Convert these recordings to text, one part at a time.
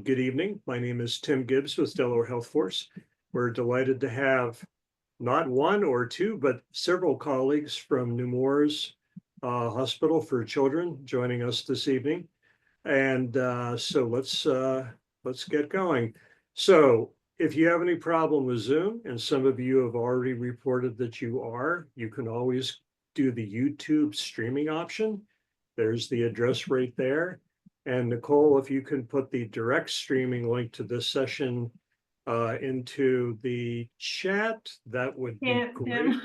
Good evening. My name is Tim Gibbs with Delaware Health Force. We're delighted to have not one or two, but several colleagues from Nemours Hospital for Children joining us this evening. And so let's get going. So if you have any problem with Zoom, and some of you have already reported that you can always do the YouTube streaming option. There's the address right there. And Nicole, if you can put the direct streaming link to this session into the chat, that would be great.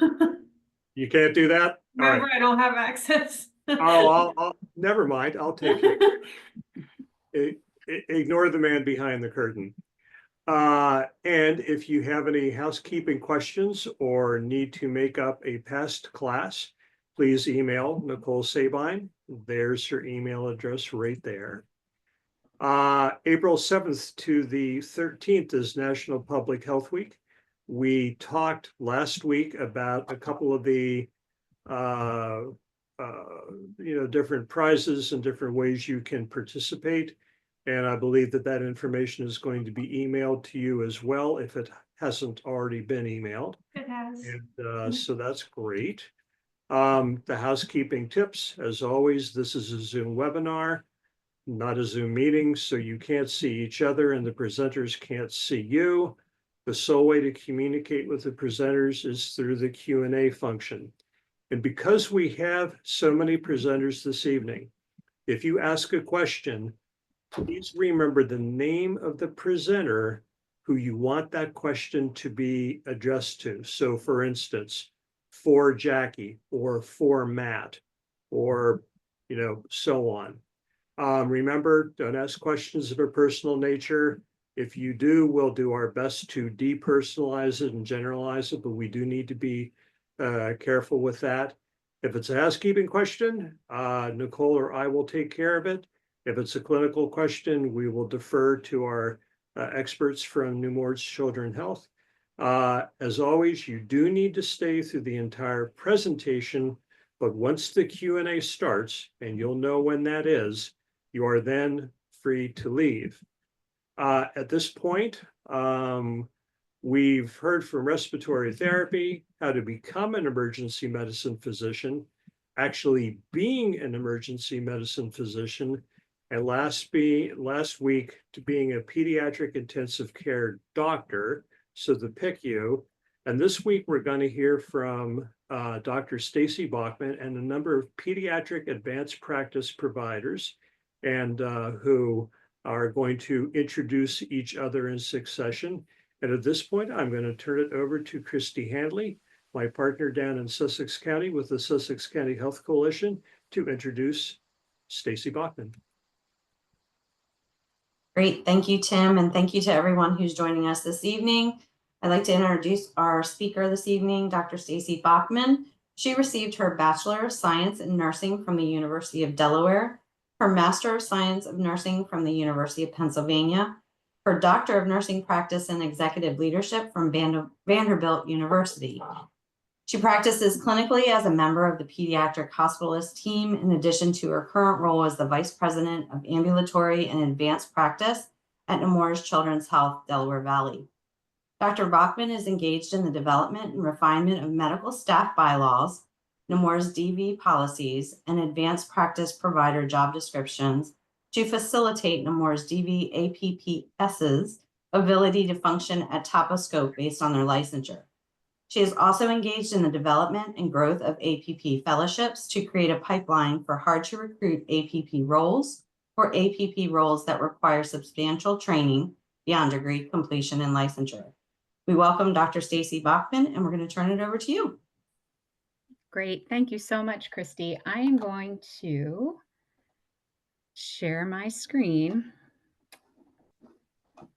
You can't do that? Remember, right. I don't have access. I'll never mind. I'll take it. Ignore the man behind the curtain. And if you have any housekeeping questions or need to make up a past class, please email Nicole Sabine. There's her email address right there. April 7th to the 13th is National Public Health Week. We talked last week about a couple of the different prizes and different ways you can participate. And I believe that information is going to be emailed to you as well if it hasn't already been emailed. It has. And so that's great. The housekeeping tips, as always, this is a Zoom webinar, not a Zoom meeting, so you can't see each other and the presenters can't see you. The sole way to communicate with the presenters is through the Q&A function. And because we have so many presenters this evening, if you ask a question, please remember the name of the presenter who you want that question to be addressed to. So for instance, for Jackie or for Matt or, so on. Remember, don't ask questions of a personal nature. If you do, we'll do our best to depersonalize it and generalize it, but we do need to be careful with that. If it's a housekeeping question, Nicole or I will take care of it. If it's a clinical question, we will defer to our experts from Nemours Children's Health. As always, you do need to stay through the entire presentation, but once the Q&A starts, and you'll know when that is, you are then free to leave. At this point, we've heard from respiratory therapy, how to become an emergency medicine physician, actually being an emergency medicine physician, and last week to being a pediatric intensive care doctor, so the PICU. And this week we're going to hear from Dr. Stacey Bachman and a number of pediatric advanced practice providers, and who are going to introduce each other in succession. And at this point, I'm going to turn it over to Christy Handley, my partner down in Sussex County with the Sussex County Health Coalition, to introduce Stacey Bachman. Great, thank you, Tim, and thank you to everyone who's joining us this evening. I'd like to introduce our speaker this evening, Dr. Stacey Bachman. She received her Bachelor of Science in Nursing from the University of Delaware, her Master of Science of Nursing from the University of Pennsylvania, her Doctor of Nursing Practice and Executive Leadership from Vanderbilt University. She practices clinically as a member of the Pediatric Hospitalist team, in addition to her current role as the Vice President of Ambulatory and Advanced Practice at Nemours Children's Health, Delaware Valley. Dr. Bachman is engaged in the development and refinement of medical staff bylaws, Nemours DV policies, and advanced practice provider job descriptions to facilitate Nemours DV APPS's ability to function at top of scope based on their licensure. She is also engaged in the development and growth of APP fellowships to create a pipeline for hard-to-recruit APP roles or APP roles that require substantial training beyond degree completion and licensure. We welcome Dr. Stacey Bachman, and we're going to turn it over to you. Great. Thank you so much, Christy. I am going to share my screen.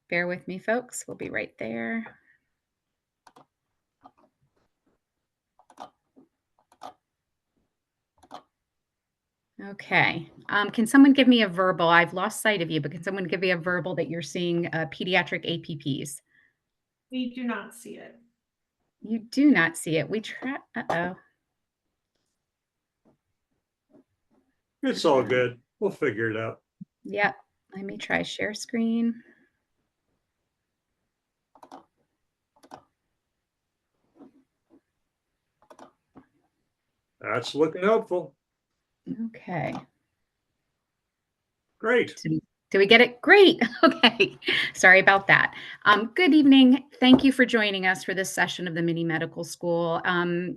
Bear with me, folks. We'll be right there. Okay. Can someone give me a verbal? I've lost sight of you, but can someone give me a verbal that you're seeing pediatric APPs? We do not see it. You do not see it. We try. Uh-oh. It's all good. We'll figure it out. Yep. Let me try share screen. That's looking hopeful. Okay. Great. Did we get it? Great. Okay. Sorry about that. Good evening. Thank you for joining us for this session of the Mini Medical School. I'm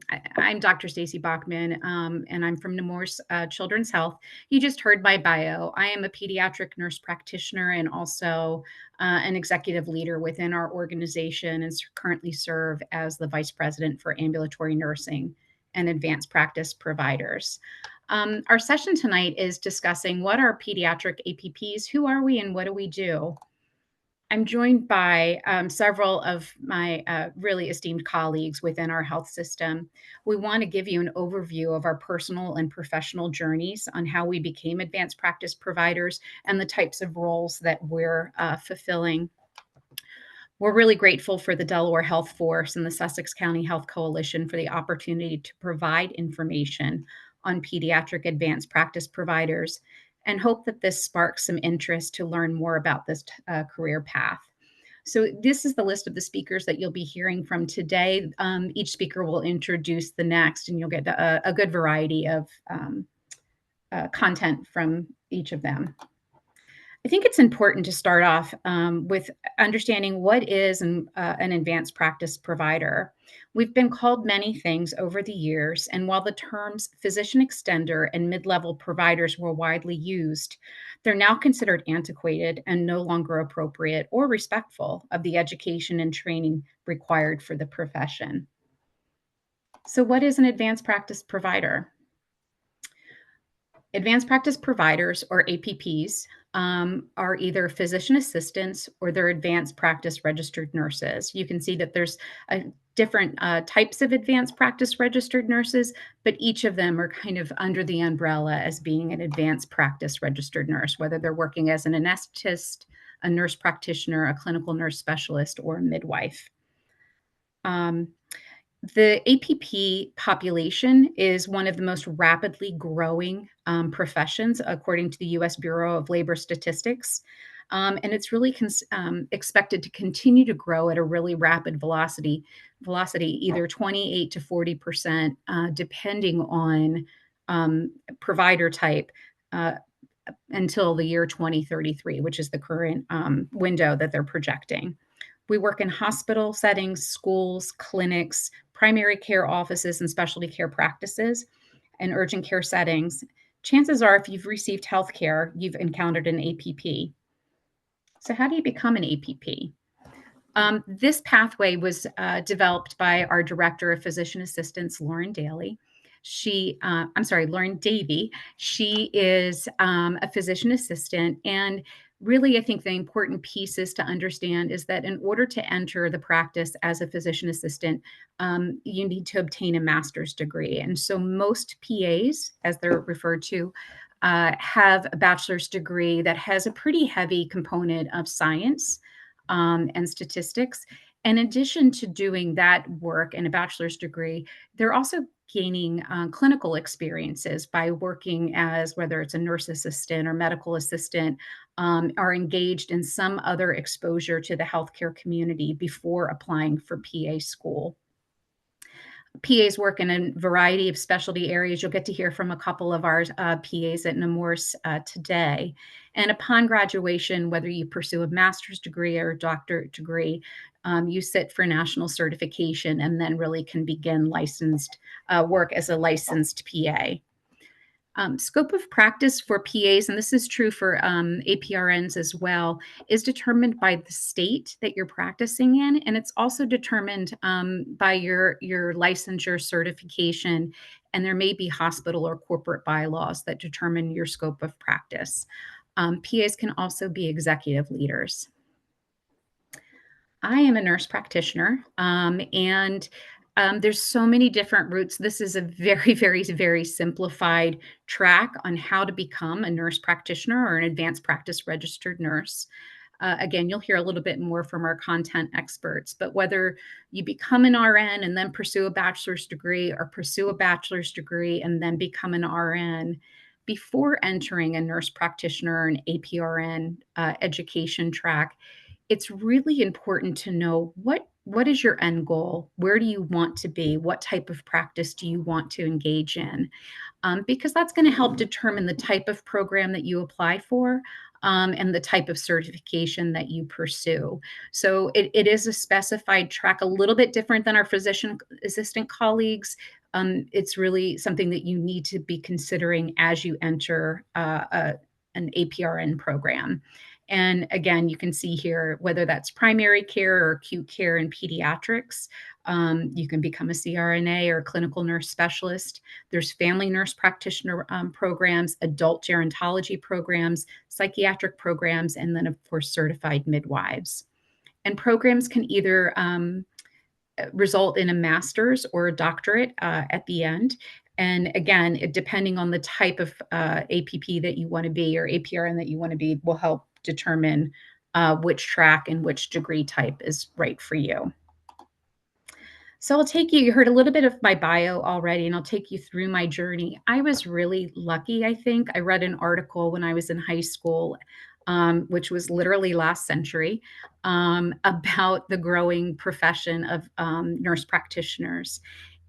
Dr. Stacey Bachman, and I'm from Nemours Children's Health. You just heard my bio. I am a pediatric nurse practitioner and also an executive leader within our organization, and currently serve as the vice president for ambulatory nursing and advanced practice providers. Our session tonight is discussing what are pediatric APPs, who are we, and what do we do? I'm joined by several of my really esteemed colleagues within our health system. We want to give you an overview of our personal and professional journeys on how we became advanced practice providers and the types of roles that we're fulfilling. We're really grateful for the Delaware Health Force and the Sussex County Health Coalition for the opportunity to provide information on pediatric advanced practice providers and hope that this sparks some interest to learn more about this career path. So this is the list of the speakers that you'll be hearing from today. Each speaker will introduce the next, and you'll get a good variety of content from each of them. I think it's important to start off with understanding what is an advanced practice provider. We've been called many things over the years, and while the terms physician extender and mid-level providers were widely used, they're now considered antiquated and no longer appropriate or respectful of the education and training required for the profession. So what is an advanced practice provider? Advanced practice providers, or APPs, are either physician assistants or they're advanced practice registered nurses. You can see that there's different types of advanced practice registered nurses, but each of them are kind of under the umbrella as being an advanced practice registered nurse, whether they're working as an anesthetist, a nurse practitioner, a clinical nurse specialist, or a midwife. The APP population is one of the most rapidly growing professions, according to the U.S. Bureau of Labor Statistics. And it's really expected to continue to grow at a really rapid velocity, either 28 to 40%, depending on provider type, until the year 2033, which is the current window that they're projecting. We work in hospital settings, schools, clinics, primary care offices, and specialty care practices, and urgent care settings. Chances are, if you've received health care, you've encountered an APP. So how do you become an APP? This pathway was developed by our Director of Physician Assistants, Lauren Davey. Lauren Davey. She is a physician assistant, and really, I think the important pieces to understand is that in order to enter the practice as a physician assistant, you need to obtain a master's degree. And so most PAs, as they're referred to, have a bachelor's degree that has a pretty heavy component of science and statistics. In addition to doing that work and a bachelor's degree, they're also gaining clinical experiences by working as, whether it's a nurse assistant or medical assistant, are engaged in some other exposure to the healthcare community before applying for PA school. PAs work in a variety of specialty areas. You'll get to hear from a couple of our PAs at Nemours today. And upon graduation, whether you pursue a master's degree or a doctorate degree, you sit for national certification and then really can begin licensed work as a licensed PA. Scope of practice for PAs, and this is true for APRNs as well, is determined by the state that you're practicing in, and it's also determined by your licensure certification, and there may be hospital or corporate bylaws that determine your scope of practice. PAs can also be executive leaders. I am a nurse practitioner, and there's so many different routes. This is a very, very, very simplified track on how to become a nurse practitioner or an advanced practice registered nurse. Again, you'll hear a little bit more from our content experts, but whether you become an RN and then pursue a bachelor's degree or pursue a bachelor's degree and then become an RN, before entering a nurse practitioner and APRN education track, it's really important to know what is your end goal? Where do you want to be? What type of practice do you want to engage in? Because that's going to help determine the type of program that you apply for, and the type of certification that you pursue. So it is a specified track, a little bit different than our physician assistant colleagues. It's really something that you need to be considering as you enter an APRN program. And again, you can see here whether that's primary care or acute care in pediatrics. You can become a CRNA or a clinical nurse specialist. There's family nurse practitioner programs, adult gerontology programs, psychiatric programs, and then, of course, certified midwives. And programs can either result in a master's or a doctorate at the end. And again, depending on the type of APP that you want to be or APRN that you want to be, will help determine which track and which degree type is right for you. So I'll take you, you heard a little bit of my bio already, and I'll take you through my journey. I was really lucky, I think. I read an article when I was in high school, which was literally last century, about the growing profession of nurse practitioners.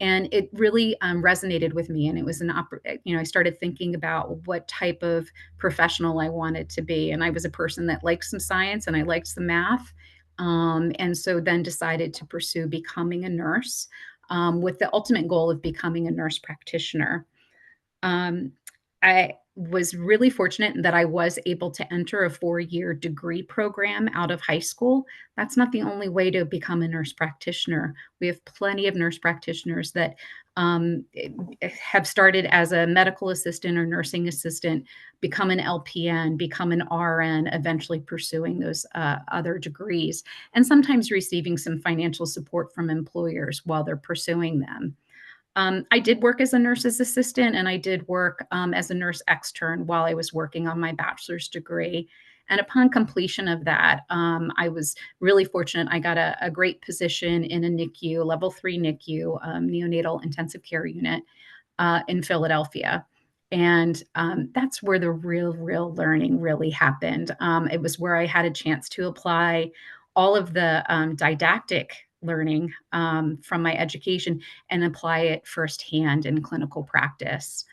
And it really resonated with me. And it was I started thinking about what type of professional I wanted to be. And I was a person that liked some science and I liked some math. And so then decided to pursue becoming a nurse, with the ultimate goal of becoming a nurse practitioner. Um, I was really fortunate that I was able to enter a 4-year degree program out of high school. That's not the only way to become a nurse practitioner. We have plenty of nurse practitioners that have started as a medical assistant or nursing assistant, become an LPN, become an RN, eventually pursuing those other degrees, and sometimes receiving some financial support from employers while they're pursuing them. I did work as a nurse's assistant, and I did work as a nurse extern while I was working on my bachelor's degree. And upon completion of that, I was really fortunate. I got a great position in a NICU, level 3 NICU, neonatal intensive care unit in Philadelphia. And that's where the real learning really happened. It was where I had a chance to apply all of the didactic learning from my education and apply it firsthand in clinical practice.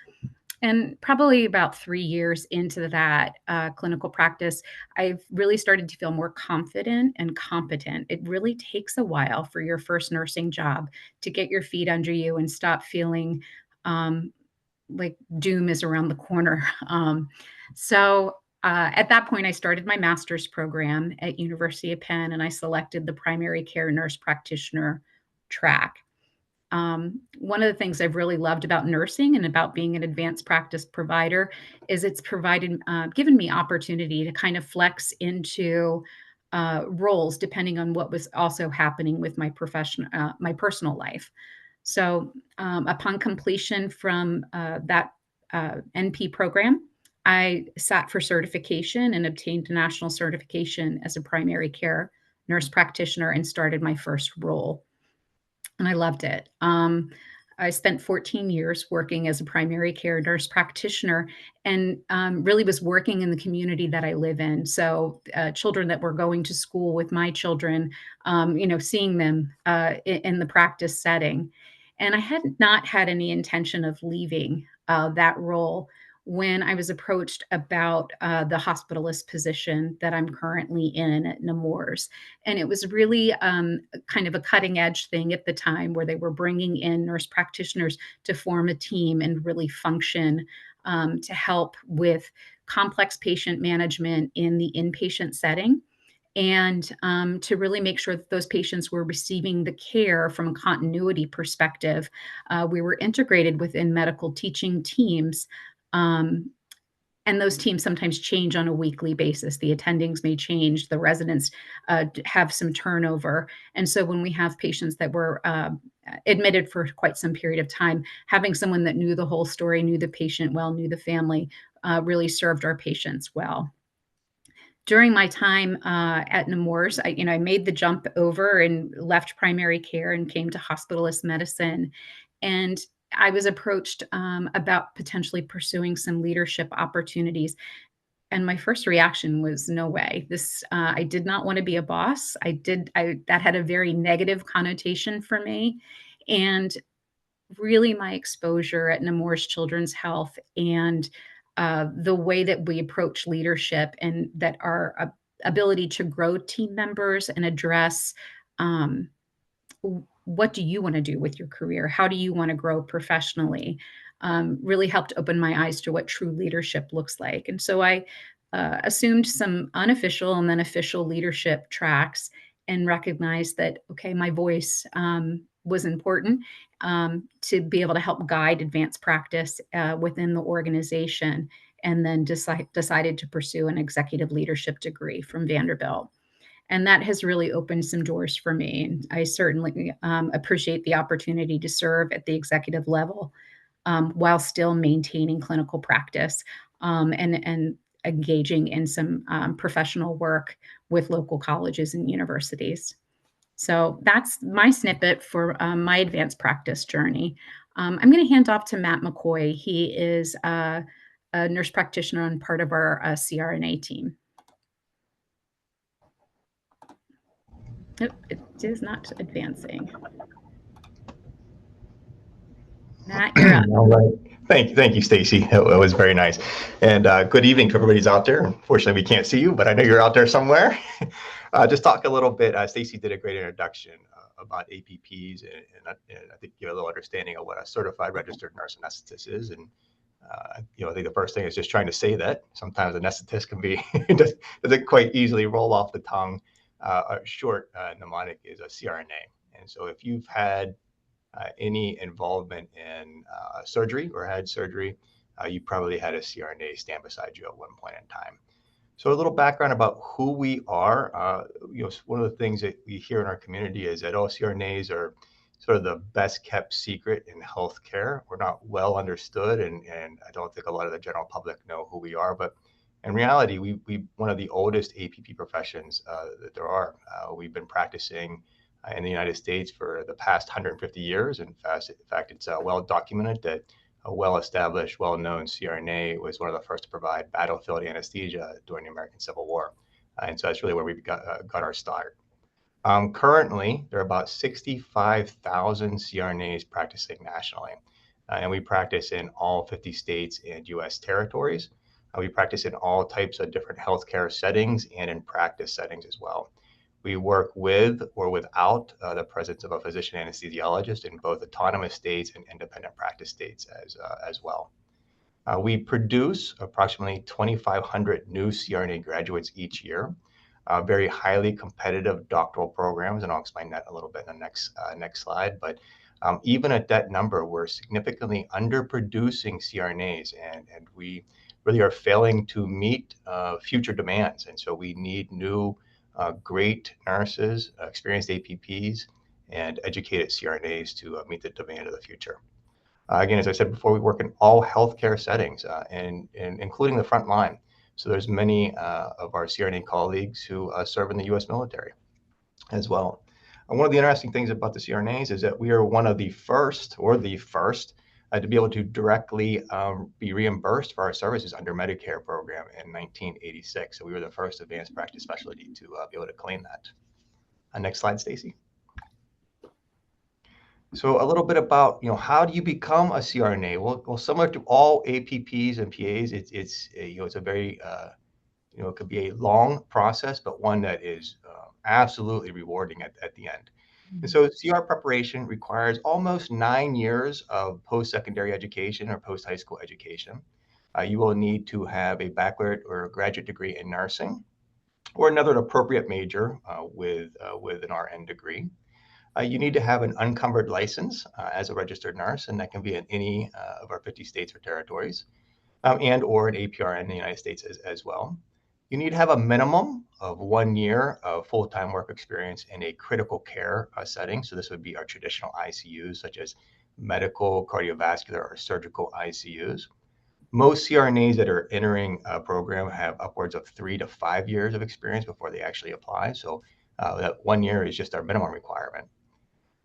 And probably about 3 years into that clinical practice, I've really started to feel more confident and competent. It really takes a while for your first nursing job to get your feet under you and stop feeling like doom is around the corner. At that point, I started my master's program at University of Penn, and I selected the primary care nurse practitioner track. One of the things I've really loved about nursing and about being an advanced practice provider is it's given me opportunity to kind of flex into roles depending on what was also happening with my my personal life. So, upon completion from that NP program, I sat for certification and obtained national certification as a primary care nurse practitioner and started my first role. And I loved it. I spent 14 years working as a primary care nurse practitioner and really was working in the community that I live in. So, children that were going to school with my children, seeing them in the practice setting. And I had not had any intention of leaving that role when I was approached about the hospitalist position that I'm currently in at Nemours. And it was really kind of a cutting edge thing at the time where they were bringing in nurse practitioners to form a team and really function to help with complex patient management in the inpatient setting. And to really make sure that those patients were receiving the care from a continuity perspective. We were integrated within medical teaching teams. And those teams sometimes change on a weekly basis. The attendings may change, the residents have some turnover. And so when we have patients that were admitted for quite some period of time, having someone that knew the whole story, knew the patient well, knew the family, really served our patients well. During my time at Nemours, I made the jump over and left primary care and came to hospitalist medicine. And I was approached about potentially pursuing some leadership opportunities. And my first reaction was, no way. I did not want to be a boss. That had a very negative connotation for me. And really my exposure at Nemours Children's Health and the way that we approach leadership and that our ability to grow team members and address um, what do you want to do with your career? How do you want to grow professionally? Really helped open my eyes to what true leadership looks like. And so I assumed some unofficial and then official leadership tracks and recognized that, okay, my voice was important to be able to help guide advanced practice within the organization, and then decided to pursue an executive leadership degree from Vanderbilt. And that has really opened some doors for me. And I certainly appreciate the opportunity to serve at the executive level while still maintaining clinical practice and engaging in some professional work with local colleges and universities. So that's my snippet for my advanced practice journey. I'm going to hand off to Matt McCoy. He is a nurse practitioner and part of our CRNA team. Nope, it is not advancing. Matt, you're up. All right. Thank you, Stacey. It was very nice. And good evening to everybody's out there. Unfortunately, we can't see you, but I know you're out there somewhere. Just talk a little bit. Stacey did a great introduction about APPs and I think give a little understanding of what a certified registered nurse anesthetist is. And I think the first thing is just trying to say that sometimes anesthetist can be doesn't quite easily roll off the tongue. A short mnemonic is a CRNA. And so if you've had any involvement in surgery or had surgery, you probably had a CRNA stand beside you at one point in time. So a little background about who we are. One of the things that we hear in our community is that CRNAs are sort of the best kept secret in healthcare. We're not well understood, and I don't think a lot of the general public know who we are. But in reality, we one of the oldest APP professions that there are. We've been practicing in the United States for the past 150 years. In fact, it's well documented that a well-established, well-known CRNA was one of the first to provide battlefield anesthesia during the American Civil War. And so that's really where we got our start. Currently, there are about 65,000 CRNAs practicing nationally. And we practice in all 50 states and US territories. We practice in all types of different healthcare settings and in practice settings as well. We work with or without the presence of a physician anesthesiologist in both autonomous states and independent practice states as well. We produce approximately 2,500 new CRNA graduates each year, very highly competitive doctoral programs, and I'll explain that a little bit in the next slide. But even at that number, we're significantly underproducing CRNAs, and we really are failing to meet future demands. And so we need new great nurses, experienced APPs, and educated CRNAs to meet the demand of the future. Again, as I said before, we work in all healthcare settings, and including the front line. So there's many of our CRNA colleagues who serve in the U.S. military as well. And one of the interesting things about the CRNAs is that we are one of the first to be able to directly be reimbursed for our services under Medicare program in 1986. So we were the first advanced practice specialty to be able to claim that. Next slide, Stacey. So a little bit about, how do you become a CRNA? Well, similar to all APPs and PAs, it's a very, it could be a long process, but one that is absolutely rewarding at the end. And so CR preparation requires almost 9 years of post-secondary education or post-high school education. You will need to have a baccalaureate or graduate degree in nursing or another appropriate major with an RN degree. You need to have an unencumbered license as a registered nurse, and that can be in any of our 50 states or territories, and or an APRN in the United States as well. You need to have a minimum of 1 year of full-time work experience in a critical care setting. So this would be our traditional ICUs, such as medical, cardiovascular, or surgical ICUs. Most CRNAs that are entering a program have upwards of 3 to 5 years of experience before they actually apply. So that 1 year is just our minimum requirement.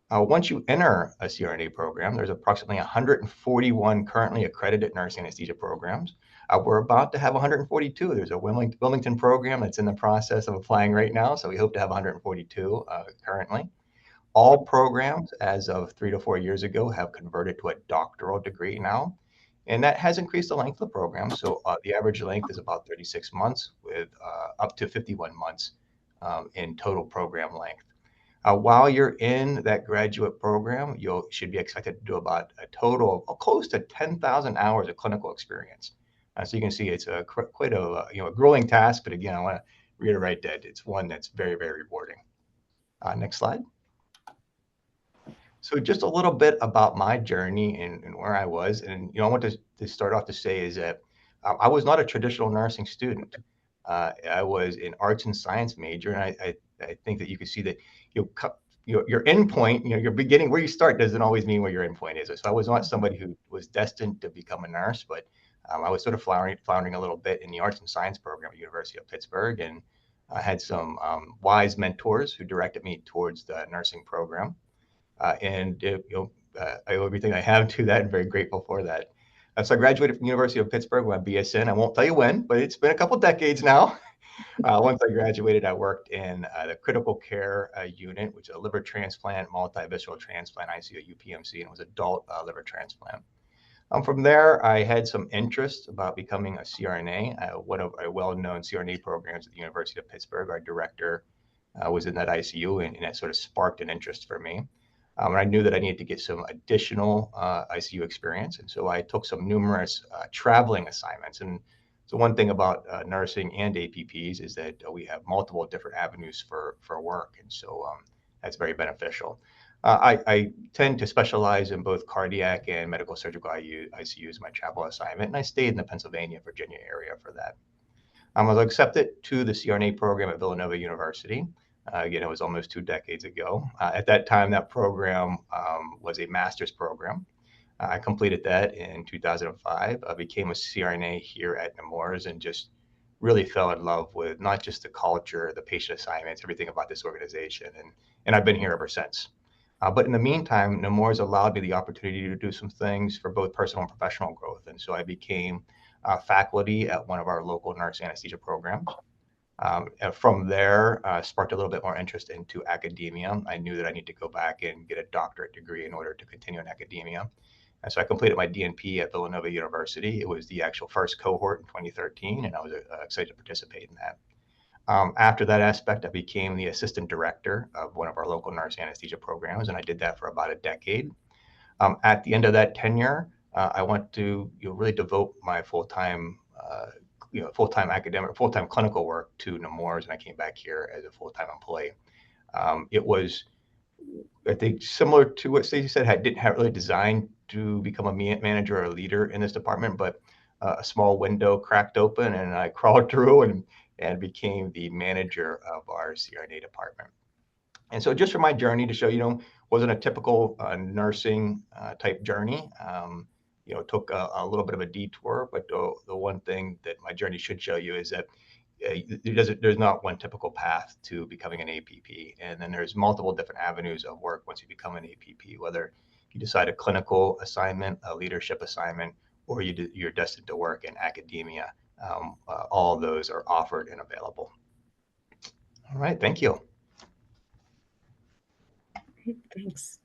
Once you enter a CRNA program, there's approximately 141 currently accredited nurse anesthesia programs. We're about to have 142. There's a Wilmington program that's in the process of applying right now, so we hope to have 142 currently. All programs, as of 3 to 4 years ago, have converted to a doctoral degree now, and that has increased the length of the program. So the average length is about 36 months, with up to 51 months in total program length. While you're in that graduate program, you should be expected to do about a total of close to 10,000 hours of clinical experience. So you can see it's quite a grueling task, but again, I want to reiterate that it's one that's very, very rewarding. Next slide. So just a little bit about my journey and where I was, and I want to start off to say is that I was not a traditional nursing student. I was an arts and science major, and I think that you can see that your endpoint, your beginning, where you start doesn't always mean where your endpoint is. So I was not somebody who was destined to become a nurse, but I was sort of floundering a little bit in the arts and science program at University of Pittsburgh, and I had some wise mentors who directed me towards the nursing program. I owe everything I have to that and very grateful for that. So I graduated from the University of Pittsburgh with my BSN. I won't tell you when, but it's been a couple decades now. Once I graduated, I worked in the critical care unit, which is a liver transplant, multi-visceral transplant, ICU, UPMC, and it was adult liver transplant. From there, I had some interest about becoming a CRNA. One of our well-known CRNA programs at the University of Pittsburgh, our director was in that ICU, and that sort of sparked an interest for me. And I knew that I needed to get some additional ICU experience. And so I took some numerous traveling assignments. And so one thing about nursing and APPs is that we have multiple different avenues for work. And so that's very beneficial. I tend to specialize in both cardiac and medical surgical ICUs, my travel assignment. And I stayed in the Pennsylvania, Virginia area for that. I was accepted to the CRNA program at Villanova University. Again, it was almost 2 decades ago. At that time, that program was a master's program. I completed that in 2005. I became a CRNA here at Nemours and just really fell in love with not just the culture, the patient assignments, everything about this organization. And I've been here ever since. But in the meantime, Nemours allowed me the opportunity to do some things for both personal and professional growth. And so I became faculty at one of our local nurse anesthesia programs. From there, sparked a little bit more interest into academia. I knew that I need to go back and get a doctorate degree in order to continue in academia. And so I completed my DNP at Villanova University. It was the actual first cohort in 2013, and I was excited to participate in that. After that aspect, I became the assistant director of one of our local nurse anesthesia programs, and I did that for about a decade. At the end of that tenure, I want to really devote my full-time academic, full-time clinical work to Nemours, and I came back here as a full-time employee. It was, I think, similar to what Stacey said. I didn't have really designed to become a manager or a leader in this department, but a small window cracked open, and I crawled through and became the manager of our CRNA department. And so, just for my journey to show, wasn't a typical nursing type journey. Took a little bit of a detour, but the one thing that my journey should show you is that there's not one typical path to becoming an APP. And then there's multiple different avenues of work once you become an APP, whether you decide a clinical assignment, a leadership assignment, or you're destined to work in academia. All of those are offered and available. All right, thank you. Great, thanks.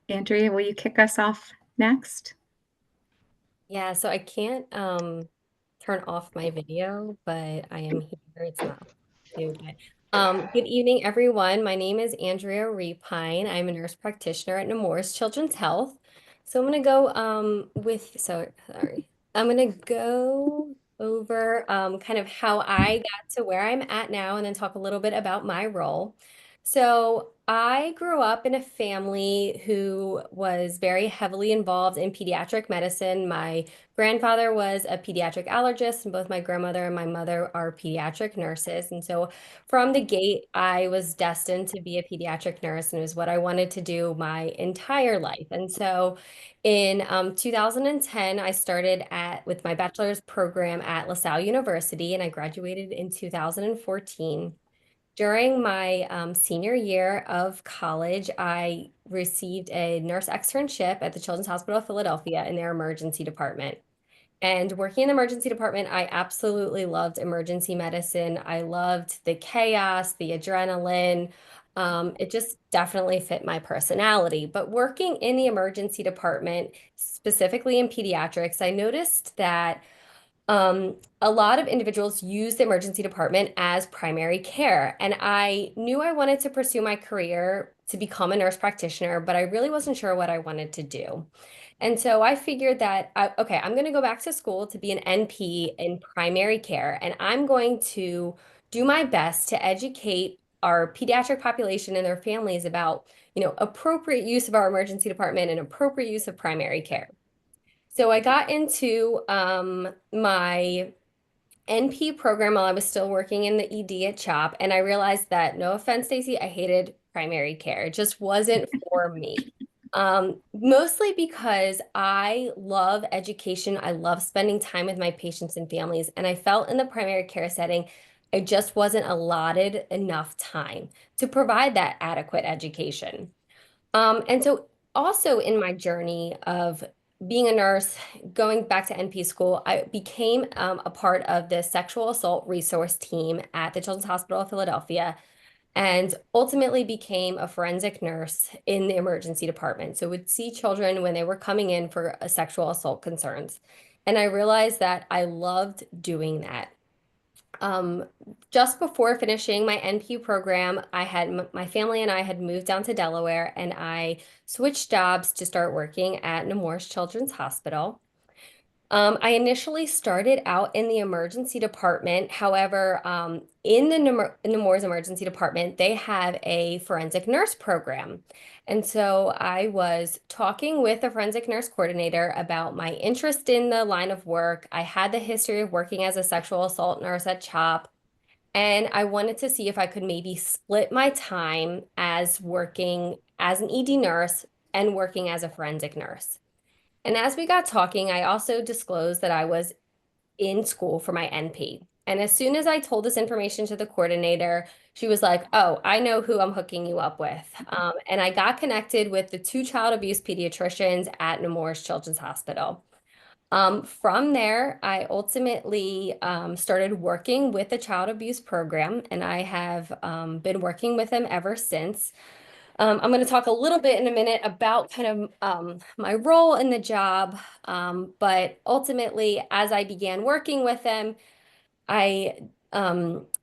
Andrea, will you kick us off next? Yeah, so I can't turn off my video, but I am here. It's not YouTube. Good evening, everyone. My name is Andrea Repine. I'm a nurse practitioner at Nemours Children's Health. So I'm going to go I'm going to go over kind of how I got to where I'm at now and then talk a little bit about my role. So I grew up in a family who was very heavily involved in pediatric medicine. My grandfather was a pediatric allergist, and both my grandmother and my mother are pediatric nurses. And so from the gate, I was destined to be a pediatric nurse, and it was what I wanted to do my entire life. And so in 2010, I started with my bachelor's program at LaSalle University, and I graduated in 2014. During my senior year of college, I received a nurse externship at the Children's Hospital of Philadelphia in their emergency department. And working in the emergency department, I absolutely loved emergency medicine. I loved the chaos, the adrenaline. It just definitely fit my personality. But working in the emergency department, specifically in pediatrics, I noticed that a lot of individuals use the emergency department as primary care. And I knew I wanted to pursue my career to become a nurse practitioner, but I really wasn't sure what I wanted to do. And so I figured that, okay, I'm going to go back to school to be an NP in primary care, and I'm going to do my best to educate our pediatric population and their families about, appropriate use of our emergency department and appropriate use of primary care. So I got into my NP program while I was still working in the ED at CHOP, and I realized that, no offense, Stacey, I hated primary care. It just wasn't for me. Mostly because I love education. I love spending time with my patients and families, and I felt in the primary care setting, I just wasn't allotted enough time to provide that adequate education. And so also in my journey of being a nurse, going back to NP school, I became a part of the sexual assault resource team at the Children's Hospital of Philadelphia and ultimately became a forensic nurse in the emergency department. So would see children when they were coming in for sexual assault concerns. And I realized that I loved doing that. Just before finishing my NP program, my family and I had moved down to Delaware, and I switched jobs to start working at Nemours Children's Hospital. I initially started out in the emergency department. However, in the Nemours emergency department, they have a forensic nurse program. And so I was talking with a forensic nurse coordinator about my interest in the line of work. I had the history of working as a sexual assault nurse at CHOP, and I wanted to see if I could maybe split my time as working as an ED nurse and working as a forensic nurse. And as we got talking, I also disclosed that I was in school for my NP. And as soon as I told this information to the coordinator, she was like, "Oh, I know who I'm hooking you up with." And I got connected with the two child abuse pediatricians at Nemours Children's Hospital. From there, I ultimately started working with the child abuse program, and I have been working with them ever since. I'm going to talk a little bit in a minute about kind of my role in the job, but ultimately, as I began working with them, I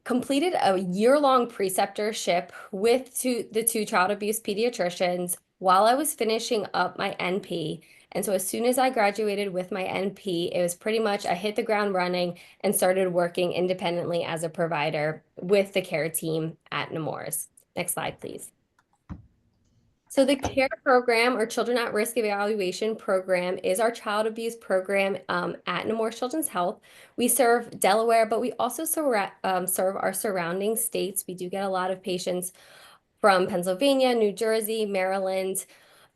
completed a year-long preceptorship with the two child abuse pediatricians while I was finishing up my NP. And so as soon as I graduated with my NP, it was pretty much I hit the ground running and started working independently as a provider with the care team at Nemours. Next slide, please. So the CARE program, or Children at Risk Evaluation Program, is our child abuse program at Nemours Children's Health. We serve Delaware, but we also serve our surrounding states. We do get a lot of patients from Pennsylvania, New Jersey, Maryland.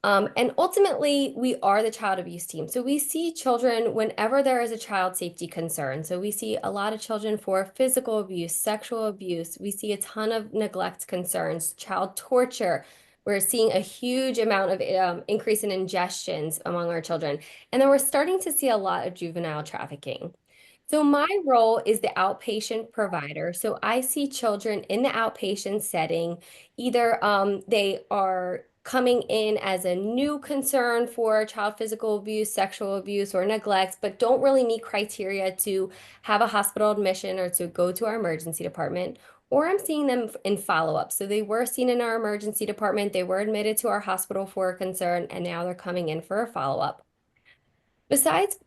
And ultimately, we are the child abuse team. So we see children whenever there is a child safety concern. So we see a lot of children for physical abuse, sexual abuse. We see a ton of neglect concerns, child torture. We're seeing a huge amount of increase in ingestions among our children. And then we're starting to see a lot of juvenile trafficking. So my role is the outpatient provider. So I see children in the outpatient setting. Either they are coming in as a new concern for child physical abuse, sexual abuse, or neglect, but don't really meet criteria to have a hospital admission or to go to our emergency department. Or I'm seeing them in follow-up. So they were seen in our emergency department, they were admitted to our hospital for a concern, and now they're coming in for a follow-up. Besides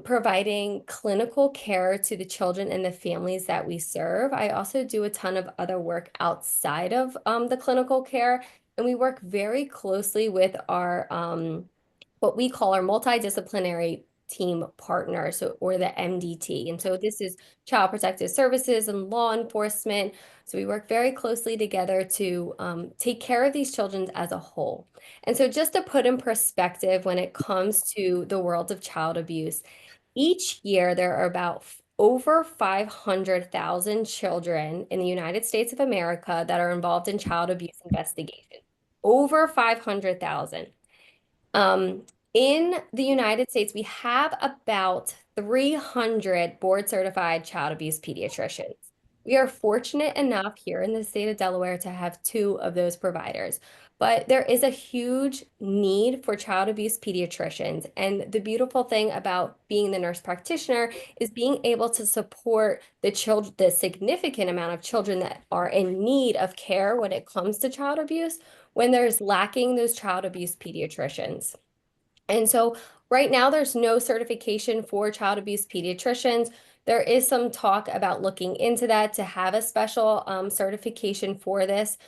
providing clinical care to the children and the families that we serve, I also do a ton of other work outside of the clinical care. And we work very closely with our what we call our multidisciplinary team partners, so, or the MDT. And so this is Child Protective Services and law enforcement. So we work very closely together to take care of these children as a whole. And so just to put in perspective when it comes to the world of child abuse, each year there are about over 500,000 children in the United States of America that are involved in child abuse investigation. Over 500,000. In the United States, we have about 300 board certified child abuse pediatricians. We are fortunate enough here in the state of Delaware to have two of those providers, but there is a huge need for child abuse pediatricians. And the beautiful thing about being the nurse practitioner is being able to support the children, the significant amount of children that are in need of care when it comes to child abuse, when there's lacking those child abuse pediatricians. And so right now there's no certification for child abuse pediatricians. There is some talk about looking into that to have a special certification for this.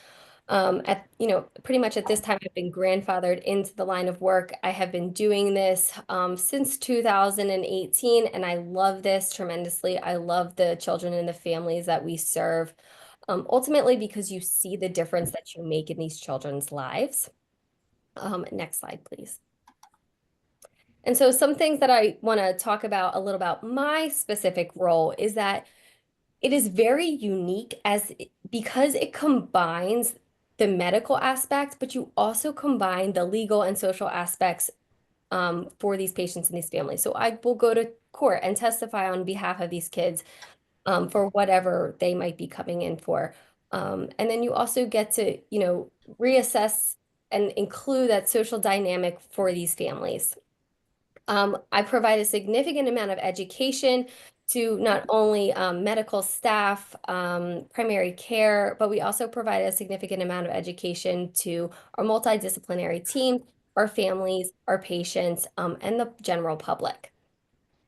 Pretty much at this time, I've been grandfathered into the line of work. I have been doing this since 2018, and I love this tremendously. I love the children and the families that we serve, ultimately because you see the difference that you make in these children's lives. Next slide, please. And so some things that I want to talk about a little about my specific role is that it is very unique because it combines the medical aspect, but you also combine the legal and social aspects for these patients and these families. So I will go to court and testify on behalf of these kids for whatever they might be coming in for. And then you also get to, reassess and include that social dynamic for these families. I provide a significant amount of education to not only medical staff, primary care, but we also provide a significant amount of education to our multidisciplinary team, our families, our patients, and the general public.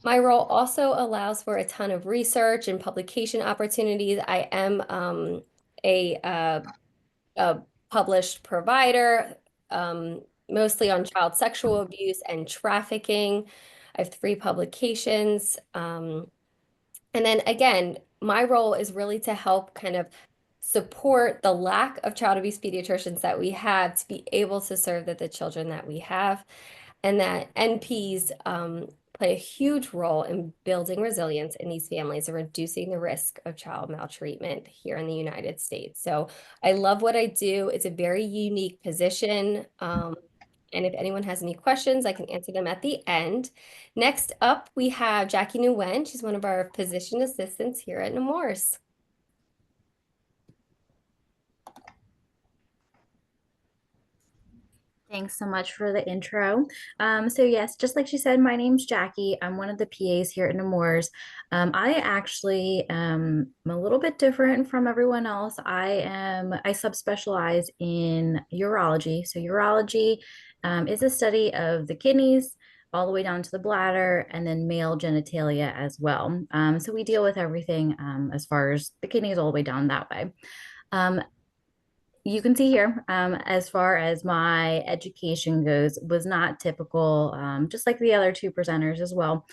My role also allows for a ton of research and publication opportunities. I am a published provider, mostly on child sexual abuse and trafficking. I have 3 publications. And then again, my role is really to help kind of support the lack of child abuse pediatricians that we have to be able to serve the children that we have, and that NPs play a huge role in building resilience in these families and reducing the risk of child maltreatment here in the United States. So I love what I do. It's a very unique position. And if anyone has any questions, I can answer them at the end. Next up, we have Jackie Nguyen. She's one of our physician assistants here at Nemours. Thanks so much for the intro. So yes, just like she said, my name's Jackie. I'm one of the PAs here at Nemours. I actually am a little bit different from everyone else. I subspecialize in urology. So urology is a study of the kidneys all the way down to the bladder and then male genitalia as well. So we deal with everything as far as the kidneys all the way down that way. You can see here, as far as my education goes, was not typical, just like the other 2 presenters as well.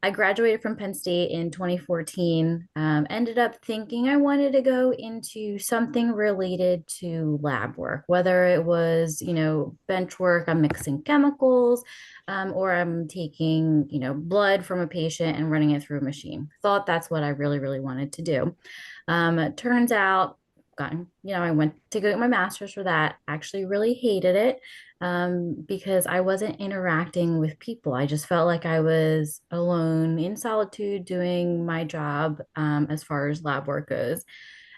I graduated from Penn State in 2014, ended up thinking I wanted to go into something related to lab work, whether it was, bench work, I'm mixing chemicals, or I'm taking, blood from a patient and running it through a machine. Thought that's what I really, really wanted to do. It turns out, I went to go get my master's for that. Actually really hated it because I wasn't interacting with people. I just felt like I was alone in solitude doing my job as far as lab work goes.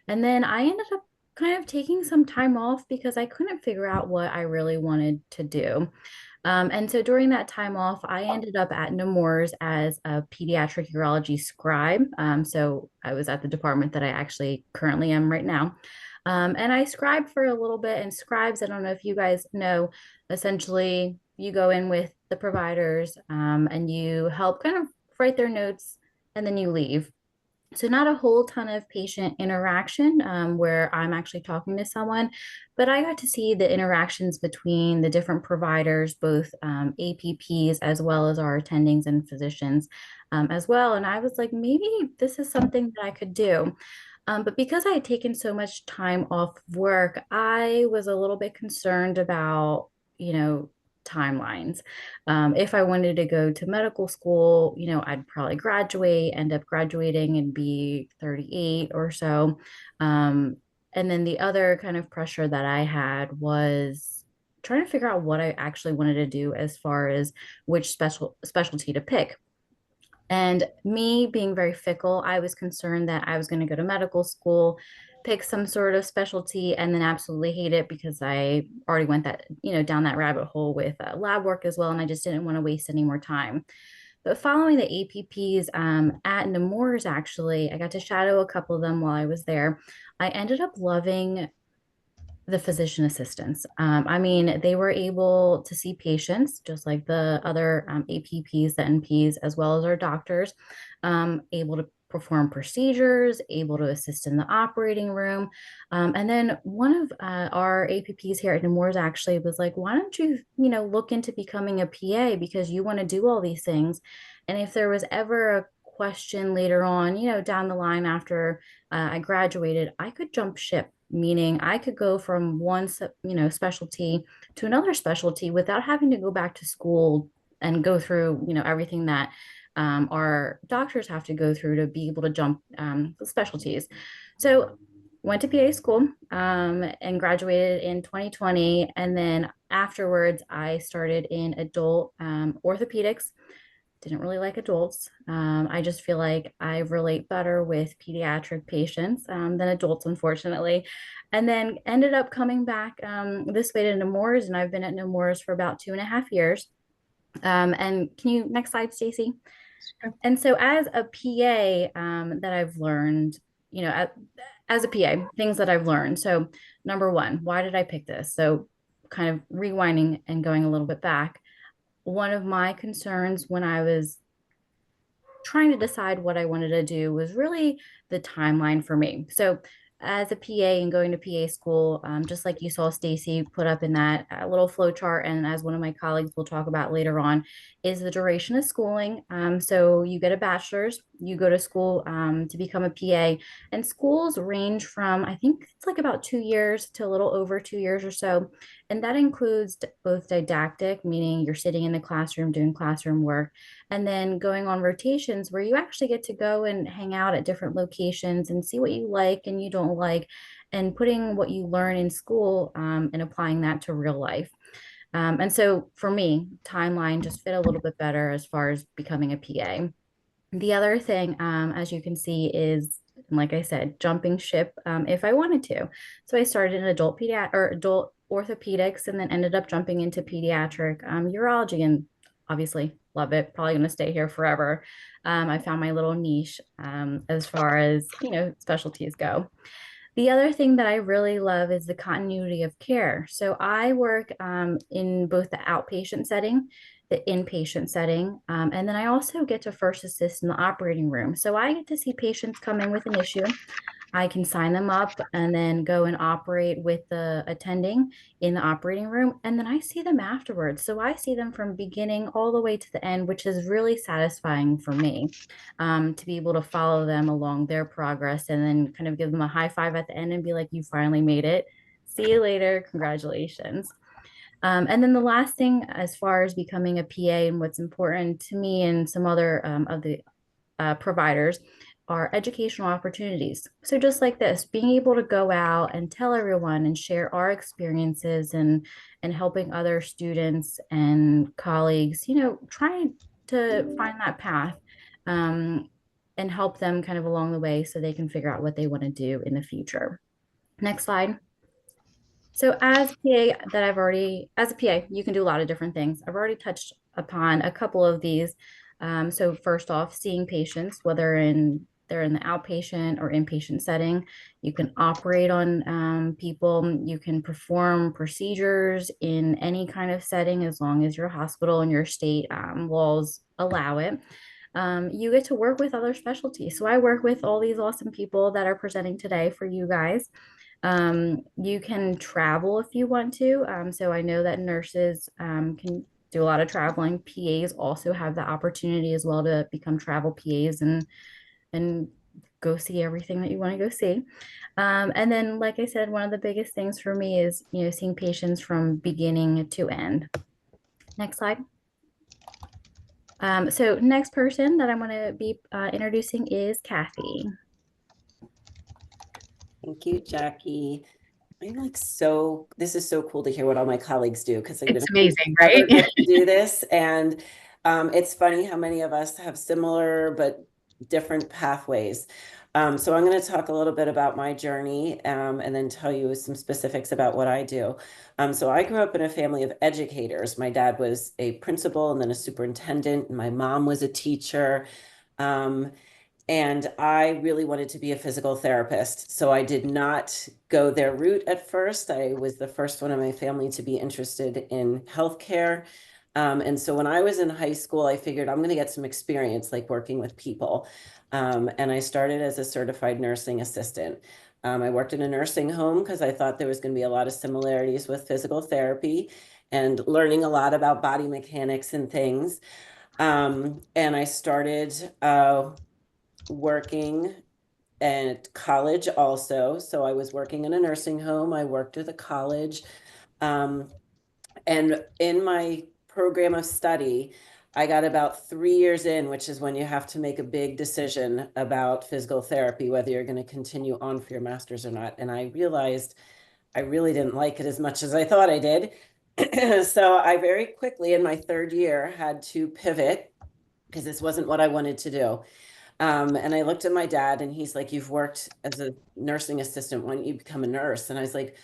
And then I ended up kind of taking some time off because I couldn't figure out what I really wanted to do. And so during that time off, I ended up at Nemours as a pediatric urology scribe. So I was at the department that I actually currently am right now. And I scribed for a little bit, and scribes, I don't know if you guys know, essentially you go in with the providers and you help kind of write their notes and then you leave. So not a whole ton of patient interaction where I'm actually talking to someone, but I got to see the interactions between the different providers, both APPs as well as our attendings and physicians as well. And I was like, maybe this is something that I could do. But because I had taken so much time off work, I was a little bit concerned about, timelines. If I wanted to go to medical school, I'd probably end up graduating and be 38 or so. And then the other kind of pressure that I had was trying to figure out what I actually wanted to do as far as which specialty to pick. And me being very fickle, I was concerned that I was going to go to medical school, pick some sort of specialty, and then absolutely hate it because I already went down that rabbit hole with lab work as well, and I just didn't want to waste any more time. But following the APPs at Nemours, actually, I got to shadow a couple of them while I was there. I ended up loving the physician assistants. I mean, they were able to see patients just like the other APPs, the NPs, as well as our doctors, able to perform procedures, able to assist in the operating room. And then one of our APPs here at Nemours actually was like, why don't you, look into becoming a PA because you want to do all these things. And if there was ever a question later on, down the line after I graduated, I could jump ship, meaning I could go from one, specialty to another specialty without having to go back to school and go through, everything that our doctors have to go through to be able to jump specialties. So went to PA school and graduated in 2020. And then afterwards, I started in adult orthopedics. Didn't really like adults. I just feel like I relate better with pediatric patients than adults, unfortunately. And then ended up coming back this way to Nemours, and I've been at Nemours for about 2.5 years. And can you, next slide, Stacey? Sure. And so as a PA that I've learned, as a PA, things that I've learned. So number one, why did I pick this? So kind of rewinding and going a little bit back. One of my concerns when I was trying to decide what I wanted to do was really the timeline for me. So as a PA and going to PA school, just like you saw Stacey put up in that little flow chart, and as one of my colleagues will talk about later on, is the duration of schooling. So you get a bachelor's, you go to school to become a PA, and schools range from, I think it's like about 2 years to a little over 2 years or so. And that includes both didactic, meaning you're sitting in the classroom doing classroom work, and then going on rotations where you actually get to go and hang out at different locations and see what you like and you don't like, and putting what you learn in school and applying that to real life. And so for me, timeline just fit a little bit better as far as becoming a PA. The other thing, as you can see, is, like I said, jumping ship if I wanted to. So I started in adult orthopedics and then ended up jumping into pediatric urology, and obviously love it. Probably going to stay here forever. I found my little niche as far as, specialties go. The other thing that I really love is the continuity of care. So I work in both the outpatient setting, the inpatient setting, and then I also get to first assist in the operating room. So I get to see patients come in with an issue. I can sign them up and then go and operate with the attending in the operating room. And then I see them afterwards. So I see them from beginning all the way to the end, which is really satisfying for me to be able to follow them along their progress and then kind of give them a high five at the end and be like, you finally made it. See you later. Congratulations. And then the last thing, as far as becoming a PA and what's important to me and some other of the providers, are educational opportunities. So just like this, being able to go out and tell everyone and share our experiences and helping other students and colleagues, trying to find that path and help them kind of along the way so they can figure out what they want to do in the future. Next slide. So as a PA, you can do a lot of different things. I've already touched upon a couple of these. So first off, seeing patients, whether they're in the outpatient or inpatient setting. You can operate on people. You can perform procedures in any kind of setting as long as your hospital and your state laws allow it. You get to work with other specialties. So I work with all these awesome people that are presenting today for you guys. You can travel if you want to. So I know that nurses can do a lot of traveling. PAs also have the opportunity as well to become travel PAs and go see everything that you want to go see. And then, like I said, one of the biggest things for me is, seeing patients from beginning to end. Next slide. So next person that I'm going to be introducing is Kathy. Thank you, Jackie. I'm like this is so cool to hear what all my colleagues do because It's amazing, never right? get to do this. And it's funny how many of us have similar but different pathways. So I'm going to talk a little bit about my journey and then tell you some specifics about what I do. So I grew up in a family of educators. My dad was a principal and then a superintendent, and my mom was a teacher. And I really wanted to be a physical therapist. So I did not go their route at first. I was the first one in my family to be interested in healthcare. And so when I was in high school, I figured I'm going to get some experience like working with people. And I started as a certified nursing assistant. I worked in a nursing home because I thought there was going to be a lot of similarities with physical therapy and learning a lot about body mechanics and things. And I started working at college also. So I was working in a nursing home. I worked at a college. And in my program of study, I got about 3 years in, which is when you have to make a big decision about physical therapy, whether you're going to continue on for your master's or not. And I realized I really didn't like it as much as I thought I did. So I very quickly in my third year had to pivot because this wasn't what I wanted to do. And I looked at my dad and he's like, you've worked as a nursing assistant. Why don't you become a nurse? And I was like,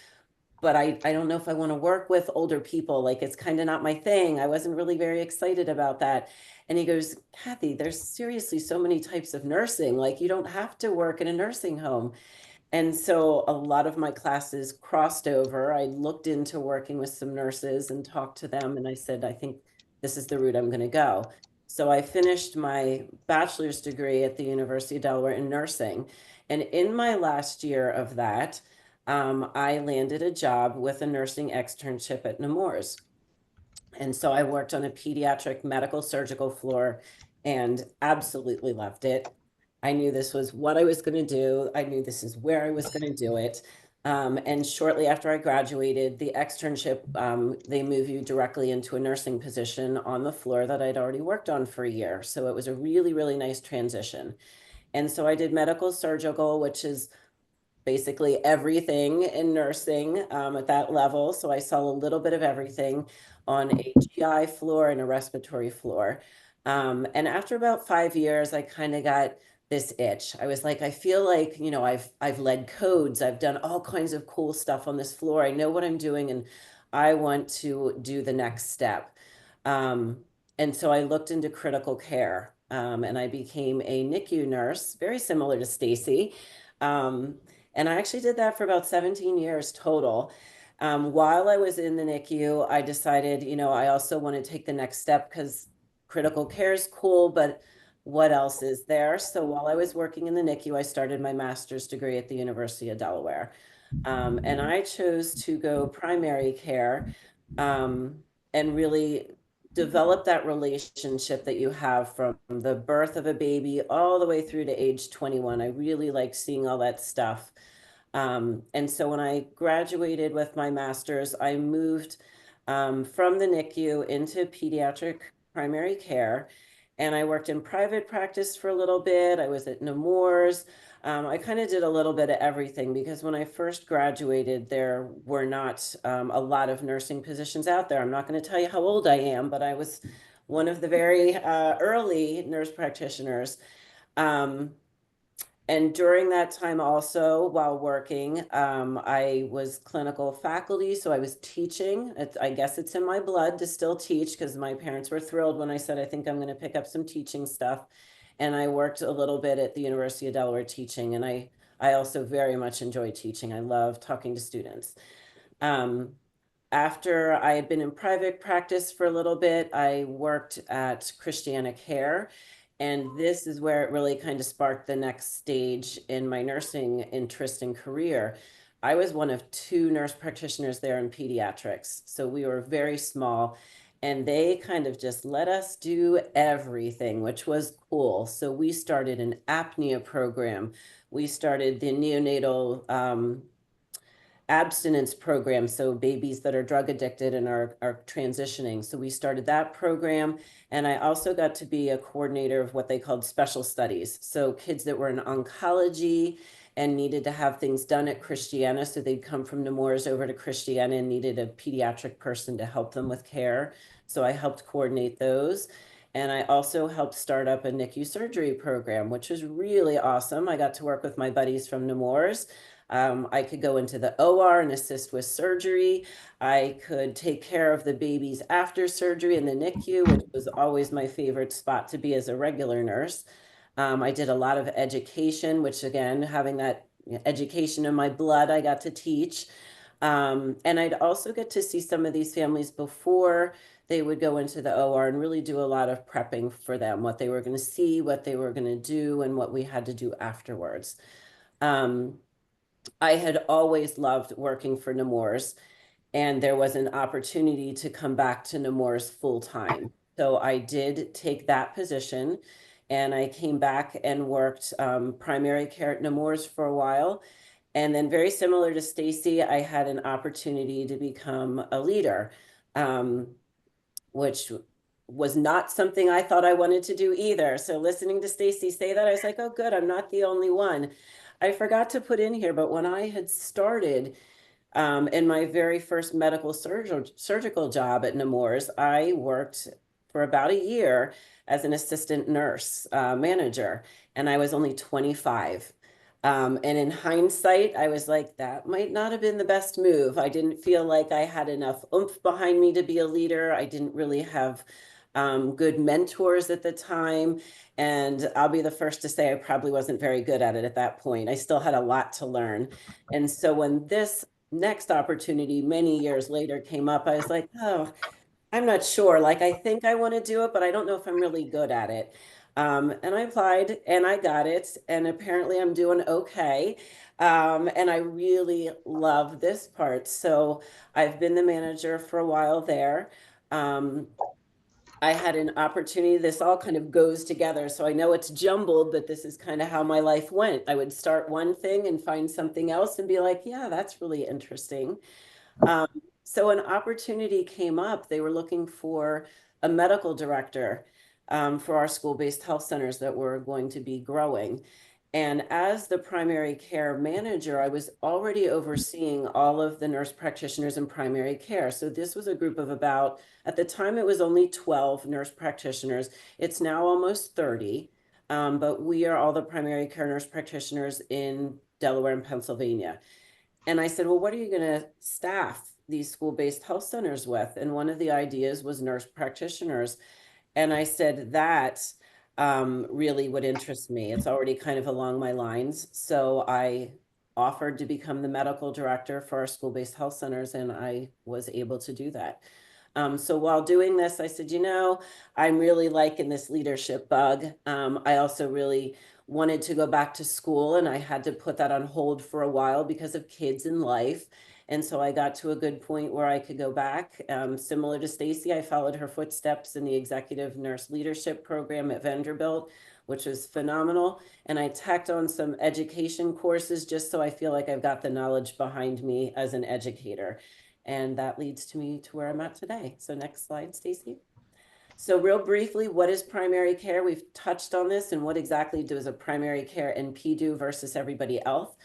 but I don't know if I want to work with older people. Like, it's kind of not my thing. I wasn't really very excited about that. And he goes, Kathy, there's seriously so many types of nursing. Like, you don't have to work in a nursing home. And so a lot of my classes crossed over. I looked into working with some nurses and talked to them. And I said, I think this is the route I'm going to go. So I finished my bachelor's degree at the University of Delaware in nursing. And in my last year of that, I landed a job with a nursing externship at Nemours. And so I worked on a pediatric medical surgical floor and absolutely loved it. I knew this was what I was going to do. I knew this is where I was going to do it. And shortly after I graduated, the externship, they move you directly into a nursing position on the floor that I'd already worked on for a year. So it was a really, really nice transition. And so I did medical surgical, which is basically everything in nursing at that level. So I saw a little bit of everything on a GI floor and a respiratory floor. And after about 5 years, I kind of got this itch. I was like, I feel like, I've led codes, I've done all kinds of cool stuff on this floor. I know what I'm doing, and I want to do the next step. And so I looked into critical care, and I became a NICU nurse, very similar to Stacey. And I actually did that for about 17 years total. While I was in the NICU, I decided, I also want to take the next step because critical care is cool, but what else is there? So while I was working in the NICU, I started my master's degree at the University of Delaware. And I chose to go primary care and really develop that relationship that you have from the birth of a baby all the way through to age 21. I really like seeing all that stuff. And so when I graduated with my master's, I moved from the NICU into pediatric primary care. And I worked in private practice for a little bit. I was at Nemours. I kind of did a little bit of everything because when I first graduated, there were not a lot of nursing positions out there. I'm not going to tell you how old I am, but I was one of the very early nurse practitioners. And during that time also, while working, I was clinical faculty, so I was teaching. I guess it's in my blood to still teach because my parents were thrilled when I said, I think I'm going to pick up some teaching stuff. And I worked a little bit at the University of Delaware teaching, and I also very much enjoy teaching. I love talking to students. After I had been in private practice for a little bit, I worked at Christiana Care. And this is where it really kind of sparked the next stage in my nursing interest and career. I was one of two nurse practitioners there in pediatrics. So we were very small, and they kind of just let us do everything, which was cool. So we started an apnea program. We started the neonatal abstinence program, so babies that are drug addicted and are transitioning. So we started that program, and I also got to be a coordinator of what they called special studies. So kids that were in oncology and needed to have things done at Christiana, so they'd come from Nemours over to Christiana and needed a pediatric person to help them with care. So I helped coordinate those. And I also helped start up a NICU surgery program, which was really awesome. I got to work with my buddies from Nemours. I could go into the OR and assist with surgery. I could take care of the babies after surgery in the NICU, which was always my favorite spot to be as a regular nurse. I did a lot of education, which again, having that education in my blood, I got to teach. And I'd also get to see some of these families before they would go into the OR and really do a lot of prepping for them, what they were going to see, what they were going to do, and what we had to do afterwards. I had always loved working for Nemours, and there was an opportunity to come back to Nemours full time. So I did take that position, and I came back and worked primary care at Nemours for a while. And then very similar to Stacey, I had an opportunity to become a leader, which was not something I thought I wanted to do either. So listening to Stacey say that, I was like, oh, good, I'm not the only one. I forgot to put in here, but when I had started in my very first medical surgical job at Nemours, I worked for about a year as an assistant nurse manager, and I was only 25. And in hindsight, I was like, that might not have been the best move. I didn't feel like I had enough oomph behind me to be a leader. I didn't really have good mentors at the time. And I'll be the first to say I probably wasn't very good at it at that point. I still had a lot to learn. And so when this next opportunity many years later came up, I was like, oh, I'm not sure. Like, I think I want to do it, but I don't know if I'm really good at it. And I applied and I got it. And apparently I'm doing okay. And I really love this part. So I've been the manager for a while there. I had an opportunity, this all kind of goes together. So I know it's jumbled, but this is kind of how my life went. I would start one thing and find something else and be like, yeah, that's really interesting. So an opportunity came up. They were looking for a medical director for our school-based health centers that were going to be growing. And as the primary care manager, I was already overseeing all of the nurse practitioners in primary care. So this was a group of about, at the time, it was only 12 nurse practitioners. It's now almost 30. But we are all the primary care nurse practitioners in Delaware and Pennsylvania. And I said, well, what are you going to staff these school-based health centers with? And one of the ideas was nurse practitioners. And I said, that really would interest me. It's already kind of along my lines. So I offered to become the medical director for our school-based health centers, and I was able to do that. So while doing this, I said, you know, I'm really liking this leadership bug. I also really wanted to go back to school, and I had to put that on hold for a while because of kids and life. And so I got to a good point where I could go back. Similar to Stacey, I followed her footsteps in the executive nurse leadership program at Vanderbilt, which was phenomenal. And I tacked on some education courses just so I feel like I've got the knowledge behind me as an educator. And that leads to me to where I'm at today. So next slide, Stacey. So real briefly, what is primary care? We've touched on this, and what exactly does a primary care NP do versus everybody else?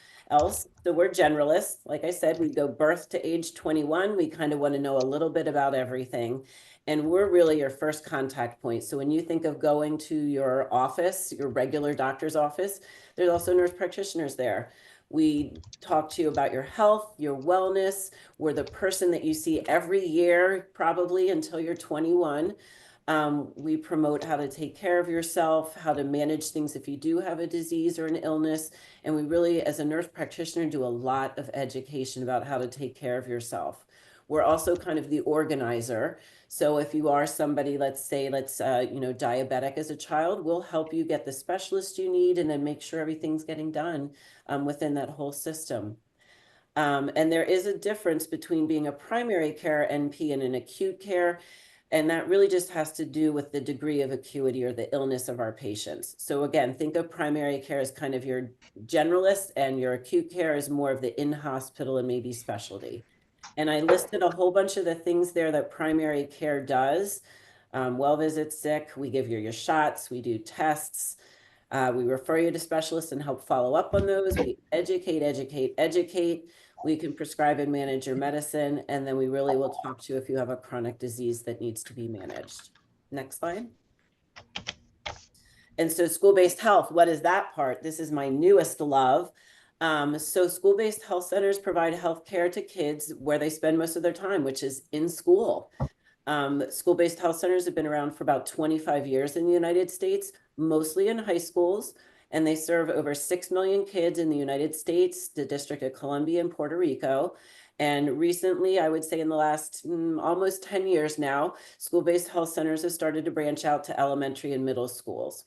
So we're generalists. Like I said, we go birth to age 21. We kind of want to know a little bit about everything. And we're really your first contact point. So when you think of going to your office, your regular doctor's office, there's also nurse practitioners there. We talk to you about your health, your wellness. We're the person that you see every year, probably until you're 21. We promote how to take care of yourself, how to manage things if you do have a disease or an illness. And we really, as a nurse practitioner, do a lot of education about how to take care of yourself. We're also kind of the organizer. So if you are somebody, let's say, diabetic as a child, we'll help you get the specialist you need and then make sure everything's getting done within that whole system. And there is a difference between being a primary care NP and an acute care. And that really just has to do with the degree of acuity or the illness of our patients. So again, think of primary care as kind of your generalist, and your acute care is more of the in-hospital and maybe specialty. And I listed a whole bunch of the things there that primary care does. Well visit sick, we give you your shots, we do tests, we refer you to specialists and help follow up on those. We educate. We can prescribe and manage your medicine. And then we really will talk to you if you have a chronic disease that needs to be managed. Next slide. And so school-based health, what is that part? This is my newest love. So school-based health centers provide health care to kids where they spend most of their time, which is in school. School-based health centers have been around for about 25 years in the United States, mostly in high schools, and they serve over 6 million kids in the United States, the District of Columbia and Puerto Rico. And recently, I would say in the last almost 10 years now, school-based health centers have started to branch out to elementary and middle schools.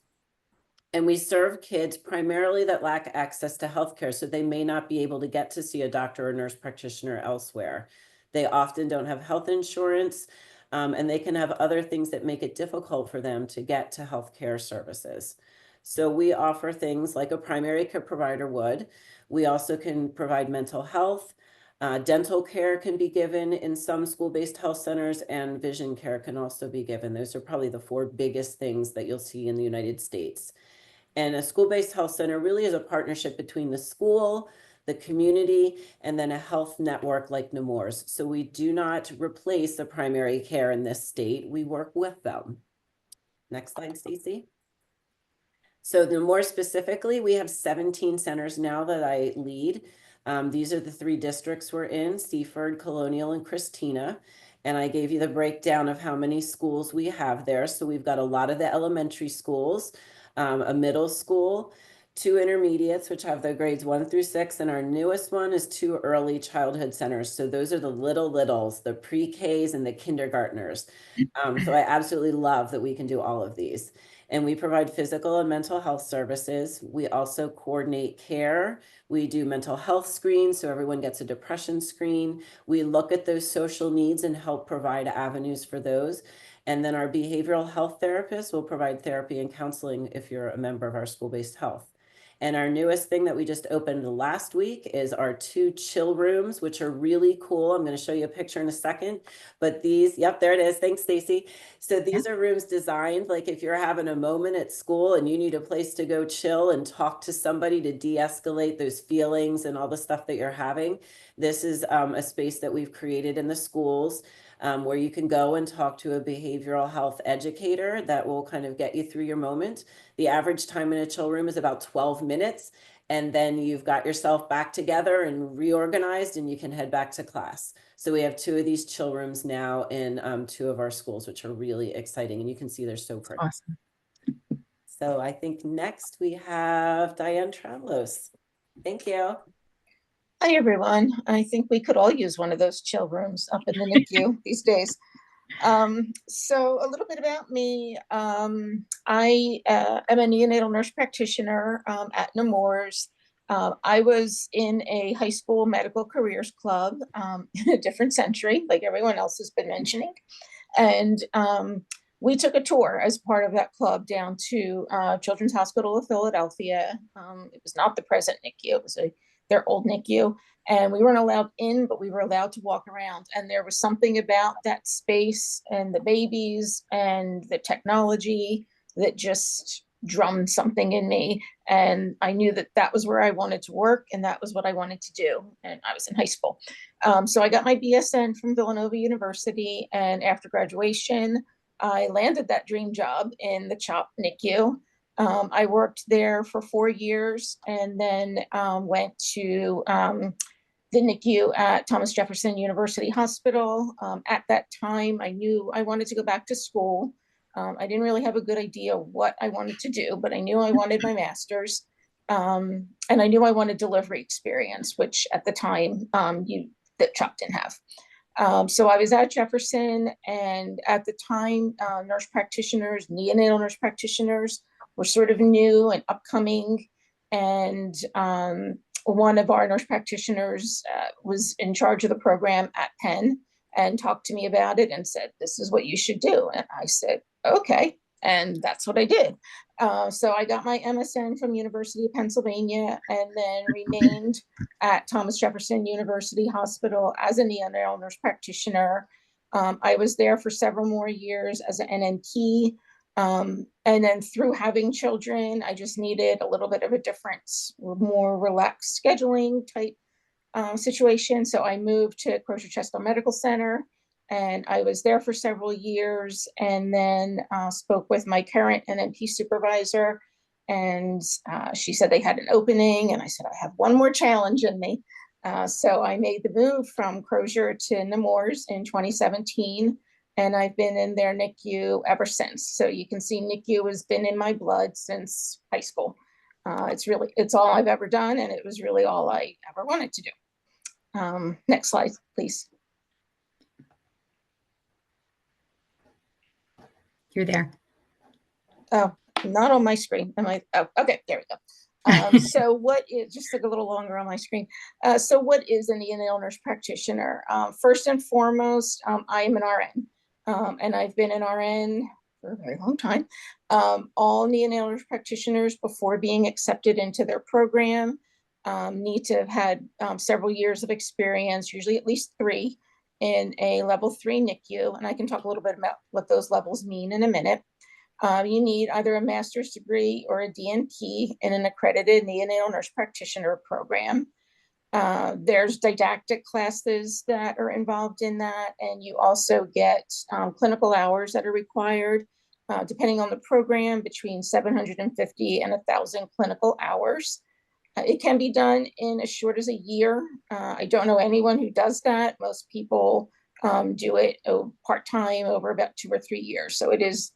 And we serve kids primarily that lack access to healthcare, so they may not be able to get to see a doctor or nurse practitioner elsewhere. They often don't have health insurance, and they can have other things that make it difficult for them to get to healthcare services. So we offer things like a primary care provider would. We also can provide mental health. Dental care can be given in some school-based health centers, and vision care can also be given. Those are probably the 4 biggest things that you'll see in the United States. And a school-based health center really is a partnership between the school, the community, and then a health network like Nemours. So we do not replace the primary care in this state. We work with them. Next slide, Stacey. So the more specifically, we have 17 centers now that I lead. These are the 3 districts we're in: Seaford, Colonial, and Christina. And I gave you the breakdown of how many schools we have there. So we've got a lot of the elementary schools, a middle school, 2 intermediates, which have their grades 1 through 6. And our newest one is 2 early childhood centers. So those are the littles, the pre-Ks and the kindergartners. So I absolutely love that we can do all of these. And we provide physical and mental health services. We also coordinate care. We do mental health screens, so everyone gets a depression screen. We look at those social needs and help provide avenues for those. And then our behavioral health therapists will provide therapy and counseling if you're a member of our school-based health. And our newest thing that we just opened last week is our 2 chill rooms, which are really cool. I'm going to show you a picture in a second, but these, yep, there it is. Thanks, Stacey. So these are rooms designed like if you're having a moment at school and you need a place to go chill and talk to somebody to de-escalate those feelings and all the stuff that you're having. This is a space that we've created in the schools. Where you can go and talk to a behavioral health educator that will kind of get you through your moment. The average time in a chill room is about 12 minutes. And then you've got yourself back together and reorganized, and you can head back to class. So we have 2 of these chill rooms now in 2 of our schools, which are really exciting. And you can see they're so pretty. Awesome. So I think next we have Diane Travelos. Thank you. Hi, everyone. I think we could all use one of those chill rooms up in the NICU these days. So a little bit about me. I am a neonatal nurse practitioner at Nemours. I was in a high school medical careers club in a different century, like everyone else has been mentioning. And we took a tour as part of that club down to Children's Hospital of Philadelphia. It was not the present NICU, it was their old NICU, and we weren't allowed in, but we were allowed to walk around. And there was something about that space and the babies and the technology that just drummed something in me. And I knew that that was where I wanted to work, and that was what I wanted to do. And I was in high school. So I got my BSN from Villanova University, and after graduation, I landed that dream job in the CHOP NICU. I worked there for 4 years, and then went to the NICU at Thomas Jefferson University Hospital. At that time, I knew I wanted to go back to school. I didn't really have a good idea what I wanted to do, but I knew I wanted my master's. And I knew I wanted delivery experience, which at the time that CHOP didn't have. So I was at Jefferson, and at the time, nurse practitioners, neonatal nurse practitioners, were sort of new and upcoming. And one of our nurse practitioners was in charge of the program at Penn. and talked to me about it and said, this is what you should do. And I said, okay. And that's what I did. So I got my MSN from University of Pennsylvania and then remained at Thomas Jefferson University Hospital as a neonatal nurse practitioner. I was there for several more years as an NNP. And then through having children, I just needed a little bit of a different, more relaxed scheduling type situation. So I moved to Crozer Chestnut Medical Center, and I was there for several years, and then spoke with my current NNP supervisor, and she said they had an opening, and I said, I have one more challenge in me. So I made the move from Crozer to Nemours in 2017, and I've been in their NICU ever since. So you can see NICU has been in my blood since high school. It's all I've ever done, and it was really all I ever wanted to do. Next slide, please. You're there. Oh, not on my screen. Am I? Oh, okay, there we go. So what is, just took a little longer on my screen. So what is a neonatal nurse practitioner? First and foremost, I am an RN, and I've been an RN for a very long time. All neonatal nurse practitioners, before being accepted into their program, need to have had several years of experience, usually at least 3, in a level 3 NICU. And I can talk a little bit about what those levels mean in a minute. You need either a master's degree or a DNP in an accredited neonatal nurse practitioner program. There's didactic classes that are involved in that, and you also get clinical hours that are required, depending on the program, between 750 and 1,000 clinical hours. It can be done in as short as a year. I don't know anyone who does that. Most people do it part-time over about 2 or 3 years. So it is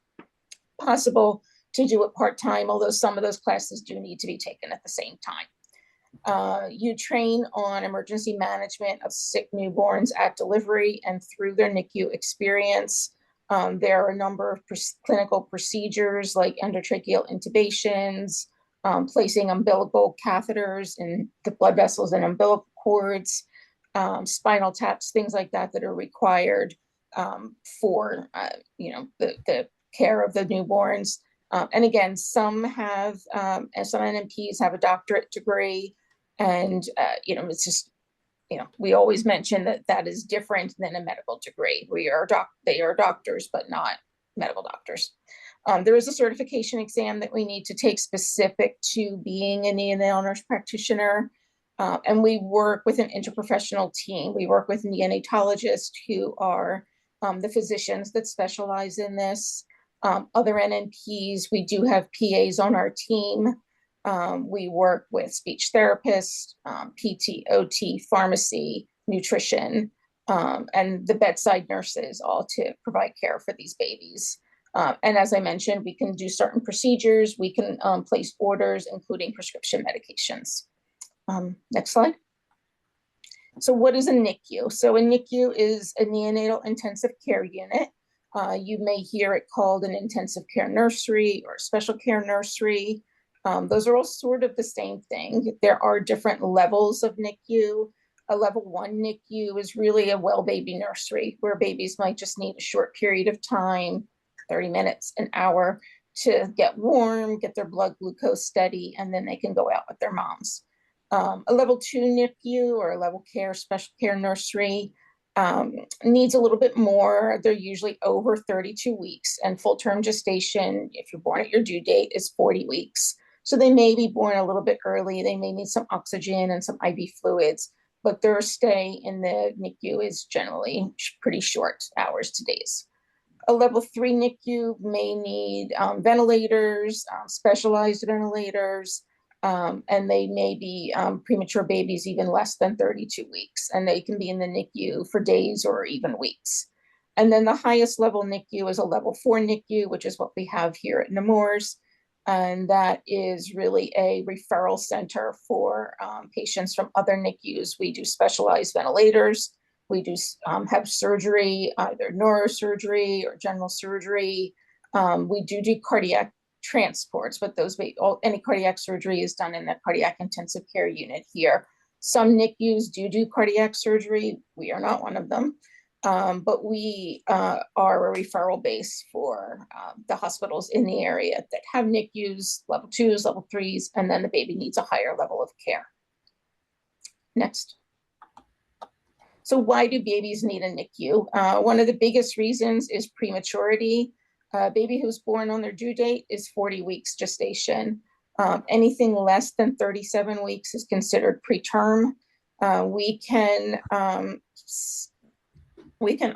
possible to do it part-time, although some of those classes do need to be taken at the same time. You train on emergency management of sick newborns at delivery and through their NICU experience. There are a number of clinical procedures like endotracheal intubations, placing umbilical catheters in the blood vessels and umbilical cords, spinal taps, things like that that are required for the care of the newborns. And again, some have, and some NNPs have a doctorate degree, and it's just, we always mention that that is different than a medical degree. They are doctors, but not medical doctors. There is a certification exam that we need to take specific to being a neonatal nurse practitioner. And we work with an interprofessional team. We work with neonatologists who are the physicians that specialize in this. Other NNPs, we do have PAs on our team. We work with speech therapists, PT, OT, pharmacy, nutrition, and the bedside nurses, all to provide care for these babies. And as I mentioned, we can do certain procedures. We can place orders, including prescription medications. Next slide. So what is a NICU? So a NICU is a neonatal intensive care unit. You may hear it called an intensive care nursery or a special care nursery. Those are all sort of the same thing. There are different levels of NICU. A level 1 NICU is really a well baby nursery where babies might just need a short period of time, 30 minutes, an hour, to get warm, get their blood glucose steady, and then they can go out with their moms. A level 2 NICU or a level care special care nursery needs a little bit more. They're usually over 32 weeks, and full-term gestation, if you're born at your due date, is 40 weeks. So they may be born a little bit early. They may need some oxygen and some IV fluids, but their stay in the NICU is generally pretty short, hours to days. A level 3 NICU may need ventilators, specialized ventilators, and they may be premature babies even less than 32 weeks, and they can be in the NICU for days or even weeks. And then the highest level NICU is a level 4 NICU, which is what we have here at Nemours, and that is really a referral center for patients from other NICUs. We do specialized ventilators. We do have surgery, either neurosurgery or general surgery. We do cardiac transports, but any cardiac surgery is done in the cardiac intensive care unit here. Some NICUs do cardiac surgery. We are not one of them. But we are a referral base for the hospitals in the area that have NICUs, level 2s, level 3s, and then the baby needs a higher level of care. Next. So why do babies need a NICU? One of the biggest reasons is prematurity. A baby who's born on their due date is 40 weeks gestation. Anything less than 37 weeks is considered preterm. We can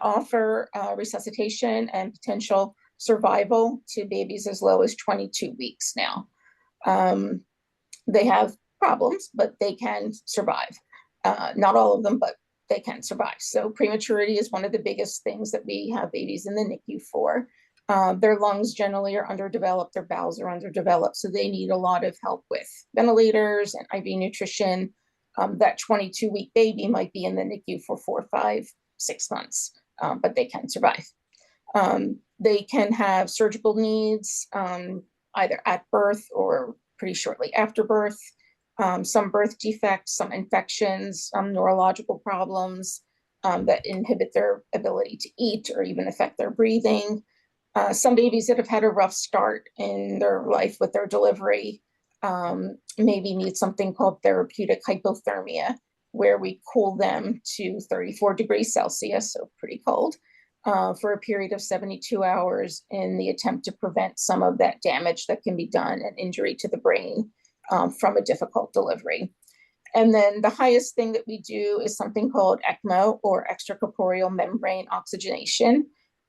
offer resuscitation and potential survival to babies as low as 22 weeks now. They have problems, but they can survive. Not all of them, but they can survive. So prematurity is one of the biggest things that we have babies in the NICU for. Their lungs generally are underdeveloped, their bowels are underdeveloped, so they need a lot of help with ventilators and IV nutrition. That 22-week baby might be in the NICU for 4, 5, 6 months, but they can survive. They can have surgical needs, either at birth or pretty shortly after birth. Some birth defects, some infections, some neurological problems that inhibit their ability to eat or even affect their breathing. Some babies that have had a rough start in their life with their delivery maybe need something called therapeutic hypothermia, where we cool them to 34 degrees Celsius, so pretty cold, for a period of 72 hours in the attempt to prevent some of that damage that can be done and injury to the brain from a difficult delivery. And then the highest thing that we do is something called ECMO, or extracorporeal membrane oxygenation.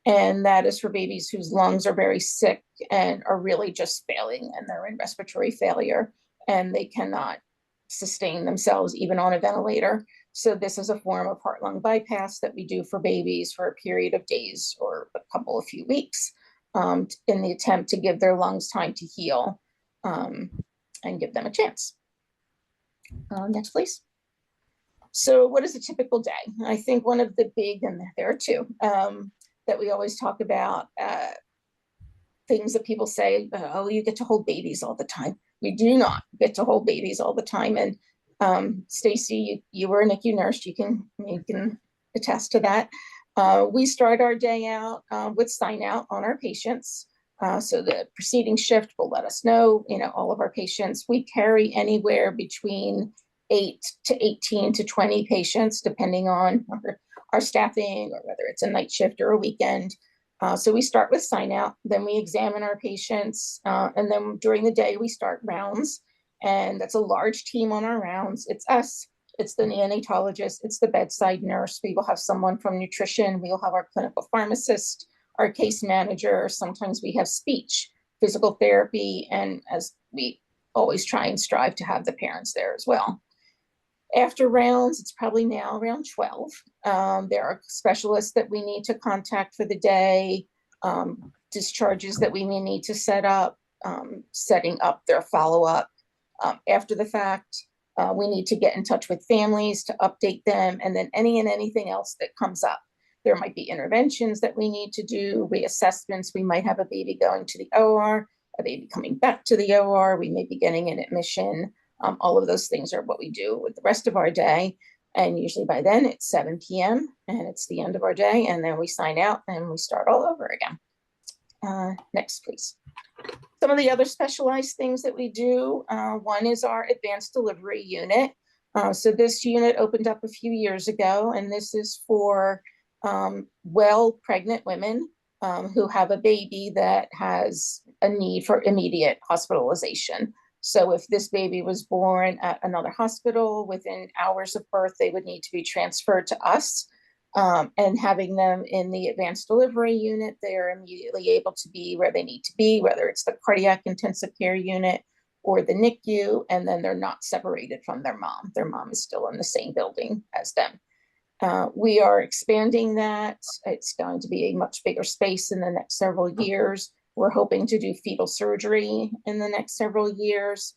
And that is for babies whose lungs are very sick and are really just failing, and they're in respiratory failure and they cannot sustain themselves even on a ventilator. So this is a form of heart-lung bypass that we do for babies for a period of days or a few weeks in the attempt to give their lungs time to heal and give them a chance. Next, please. So what is a typical day? I think one of the big, and there are two, that we always talk about, things that people say, oh, you get to hold babies all the time. We do not get to hold babies all the time. And Stacey, you were a NICU nurse, you can attest to that. We start our day out with sign out on our patients. So the preceding shift will let us know, all of our patients. We carry anywhere between 8 to 18 to 20 patients, depending on our staffing or whether it's a night shift or a weekend. So we start with sign out, then we examine our patients, and then during the day we start rounds, and that's a large team on our rounds. It's us, it's the neonatologist, it's the bedside nurse. We will have someone from nutrition, we will have our clinical pharmacist, our case manager. Sometimes we have speech, physical therapy, and as we always try and strive to have the parents there as well. After rounds, it's probably now around 12. There are specialists that we need to contact for the day, discharges that we may need to set up, setting up their follow-up. After the fact, we need to get in touch with families to update them, and then anything else that comes up. There might be interventions that we need to do, reassessments. We might have a baby going to the OR, a baby coming back to the OR. We may be getting an admission. All of those things are what we do with the rest of our day. And usually by then it's 7 p.m. and it's the end of our day. And then we sign out and we start all over again. Next, please. Some of the other specialized things that we do, one is our advanced delivery unit. So this unit opened up a few years ago, and this is for well pregnant women who have a baby that has a need for immediate hospitalization. So if this baby was born at another hospital within hours of birth, they would need to be transferred to us. And having them in the advanced delivery unit, they are immediately able to be where they need to be, whether it's the cardiac intensive care unit or the NICU, and then they're not separated from their mom. Their mom is still in the same building as them. We are expanding that. It's going to be a much bigger space in the next several years. We're hoping to do fetal surgery in the next several years.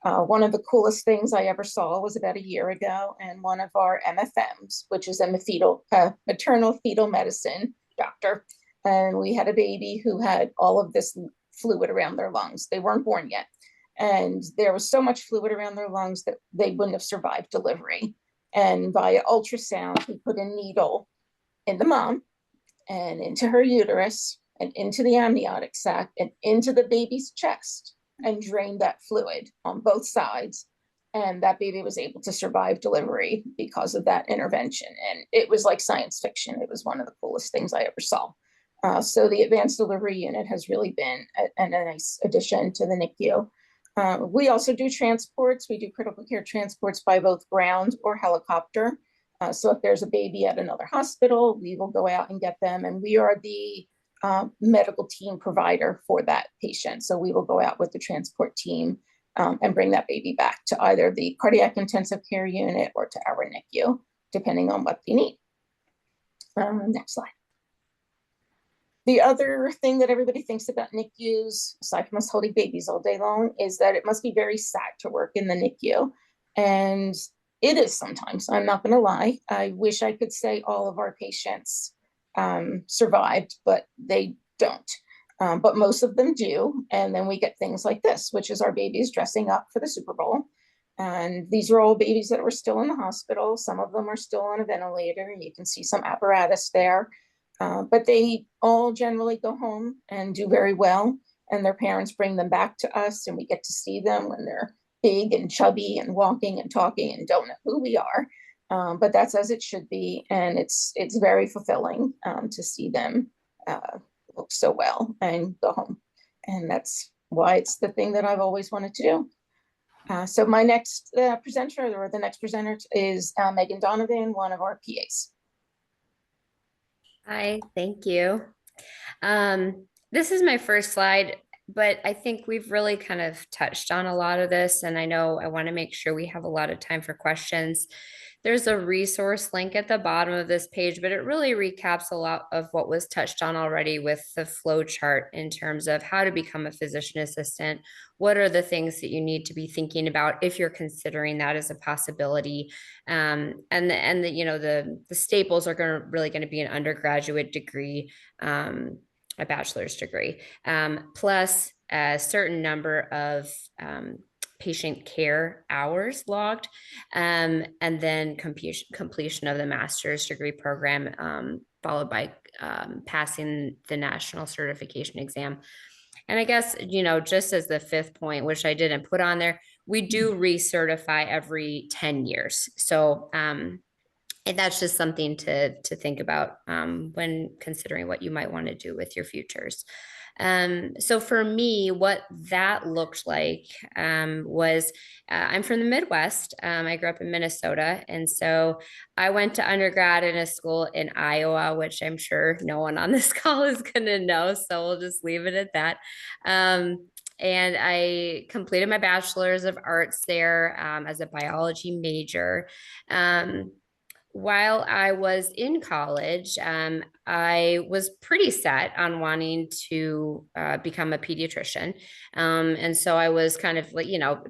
One of the coolest things I ever saw was about a year ago, and one of our MFMs, which is a maternal fetal medicine doctor, and we had a baby who had all of this fluid around their lungs. They weren't born yet, and there was so much fluid around their lungs that they wouldn't have survived delivery. And via ultrasound, we put a needle in the mom and into her uterus and into the amniotic sac and into the baby's chest and drained that fluid on both sides. And that baby was able to survive delivery because of that intervention. And it was like science fiction. It was one of the coolest things I ever saw. So the advanced delivery unit has really been a nice addition to the NICU. We also do transports. We do critical care transports by both ground or helicopter. So if there's a baby at another hospital, we will go out and get them. And we are the medical team provider for that patient. So we will go out with the transport team and bring that baby back to either the cardiac intensive care unit or to our NICU, depending on what they need. Next slide. The other thing that everybody thinks about NICUs, aside from us holding babies all day long, is that it must be very sad to work in the NICU. And it is sometimes, I'm not going to lie. I wish I could say all of our patients survived, but they don't. But most of them do. And then we get things like this, which is our babies dressing up for the Super Bowl. And these are all babies that were still in the hospital. Some of them are still on a ventilator, and you can see some apparatus there. But they all generally go home and do very well. And their parents bring them back to us, and we get to see them when they're big and chubby and walking and talking and don't know who we are. But that's as it should be. And it's very fulfilling to see them look so well and go home. And that's why it's the thing that I've always wanted to do. So my next presenter, or the next presenter, is Megan Donovan, one of our PAs. Hi, thank you. This is my first slide, but I think we've really kind of touched on a lot of this, and I know I want to make sure we have a lot of time for questions. There's a resource link at the bottom of this page, but it really recaps a lot of what was touched on already with the flow chart in terms of how to become a physician assistant. What are the things that you need to be thinking about if you're considering that as a possibility? And the staples are really going to be an undergraduate degree, a bachelor's degree, plus a certain number of patient care hours logged, and then completion of the master's degree program, followed by passing the national certification exam. And I guess, just as the fifth point, which I didn't put on there, we do recertify every 10 years. So and that's just something to think about when considering what you might want to do with your futures. So for me, what that looked like was I'm from the Midwest. I grew up in Minnesota. And so I went to undergrad in a school in Iowa, which I'm sure no one on this call is going to know. So we'll just leave it at that. And I completed my bachelor's of arts there as a biology major. While I was in college, I was pretty set on wanting to become a pediatrician. And so I was kind of like,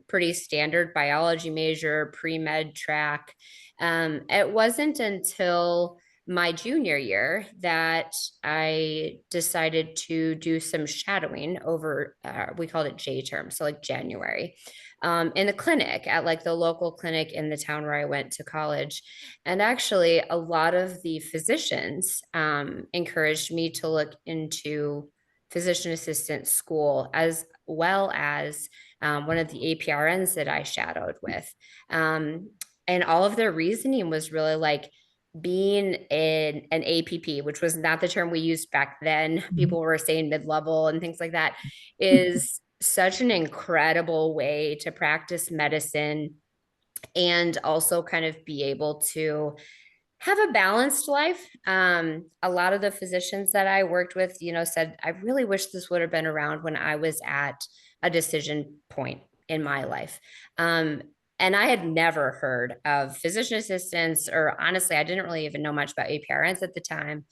pretty standard biology major, pre-med track. It wasn't until my junior year that I decided to do some shadowing over, we called it J term, so like January, in the clinic at like the local clinic in the town where I went to college. And actually a lot of the physicians encouraged me to look into physician assistant school, as well as one of the APRNs that I shadowed with. And all of their reasoning was really like, being in an APP, which was not the term we used back then, people were saying mid-level and things like that, is such an incredible way to practice medicine and also kind of be able to have a balanced life. A lot of the physicians that I worked with, said, I really wish this would have been around when I was at a decision point in my life. And I had never heard of physician assistants, or honestly, I didn't really even know much about APRNs at the time.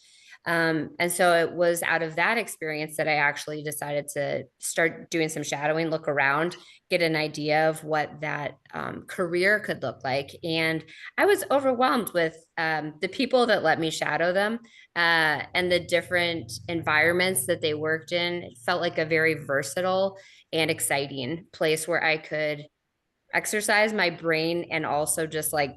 And so it was out of that experience that I actually decided to start doing some shadowing, look around, get an idea of what that career could look like. And I was overwhelmed with the people that let me shadow them and the different environments that they worked in. It felt like a very versatile and exciting place where I could exercise my brain and also just like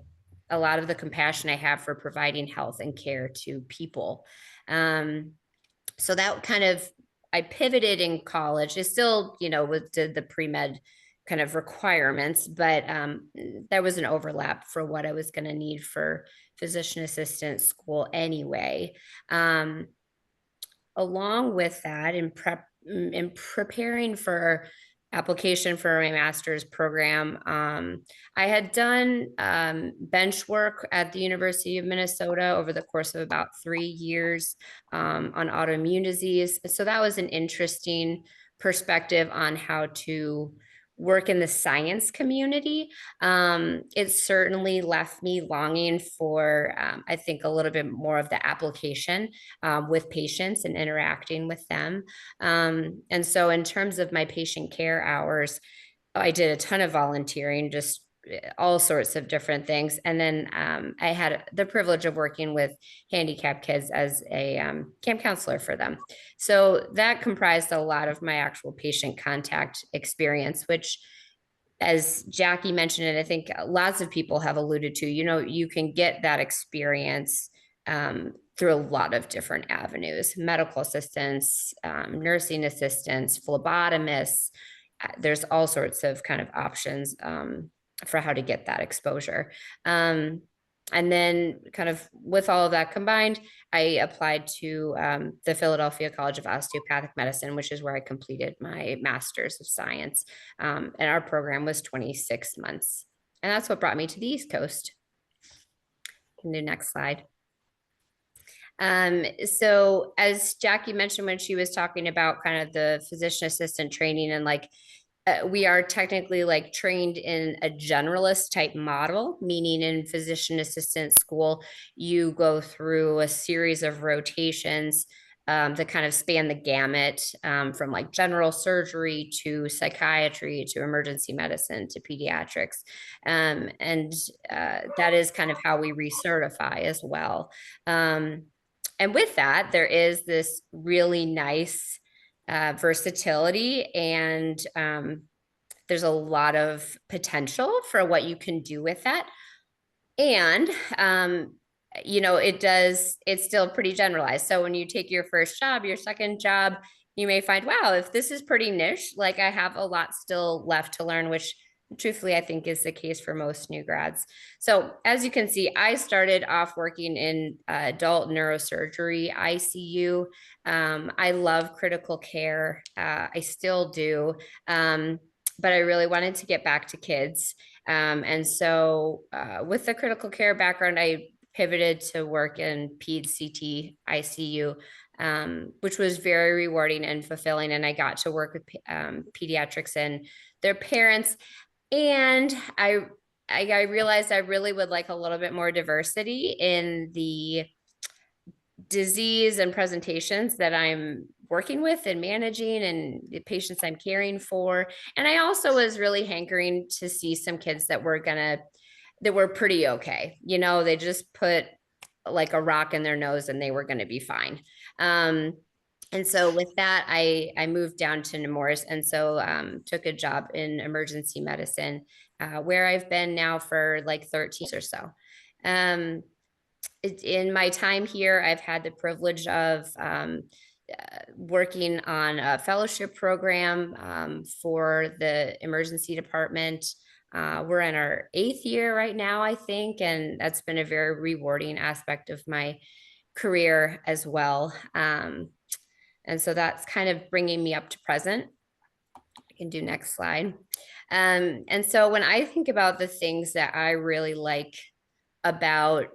a lot of the compassion I have for providing health and care to people. So that kind of, I pivoted in college. I still, did the pre-med kind of requirements, but there was an overlap for what I was going to need for physician assistant school anyway. Along with that, in preparing for application for my master's program, I had done bench work at the University of Minnesota over the course of about 3 years on autoimmune disease. So that was an interesting perspective on how to work in the science community. It certainly left me longing for, I think, a little bit more of the application with patients and interacting with them. And so in terms of my patient care hours, I did a ton of volunteering, just all sorts of different things. And then I had the privilege of working with handicapped kids as a camp counselor for them. So that comprised a lot of my actual patient contact experience, which, as Jackie mentioned, and I think lots of people have alluded to, you can get that experience through a lot of different avenues: medical assistants, nursing assistants, phlebotomists. There's all sorts of kind of options for how to get that exposure. And then kind of with all of that combined, I applied to the Philadelphia College of Osteopathic Medicine, which is where I completed my master's of science. And our program was 26 months. And that's what brought me to the East Coast. Can do next slide. So as Jackie mentioned when she was talking about kind of the physician assistant training, and we are technically trained in a generalist type model, meaning in physician assistant school, you go through a series of rotations that kind of span the gamut from general surgery to psychiatry to emergency medicine to pediatrics. And that is kind of how we recertify as well. And with that, there is this really nice versatility, and there's a lot of potential for what you can do with that. And it's still pretty generalized. So when you take your first job, your second job, you may find, wow, if this is pretty niche, I have a lot still left to learn, which truthfully I think is the case for most new grads. So as you can see, I started off working in adult neurosurgery, ICU. I love critical care. I still do. But I really wanted to get back to kids. And so with the critical care background, I pivoted to work in Ped CT ICU, which was very rewarding and fulfilling. And I got to work with pediatrics and their parents. And I realized I really would like a little bit more diversity in the disease and presentations that I'm working with and managing and the patients I'm caring for. And I also was really hankering to see some kids that were pretty okay. They just put a rock in their nose and they were going to be fine. And so with that, I moved down to Nemours, and so took a job in emergency medicine, where I've been now for 13 or so. In my time here, I've had the privilege of working on a fellowship program for the emergency department. We're in our 8th year right now, I think, and that's been a very rewarding aspect of my career as well. And so that's kind of bringing me up to present. I can do next slide. And so when I think about the things that I really like about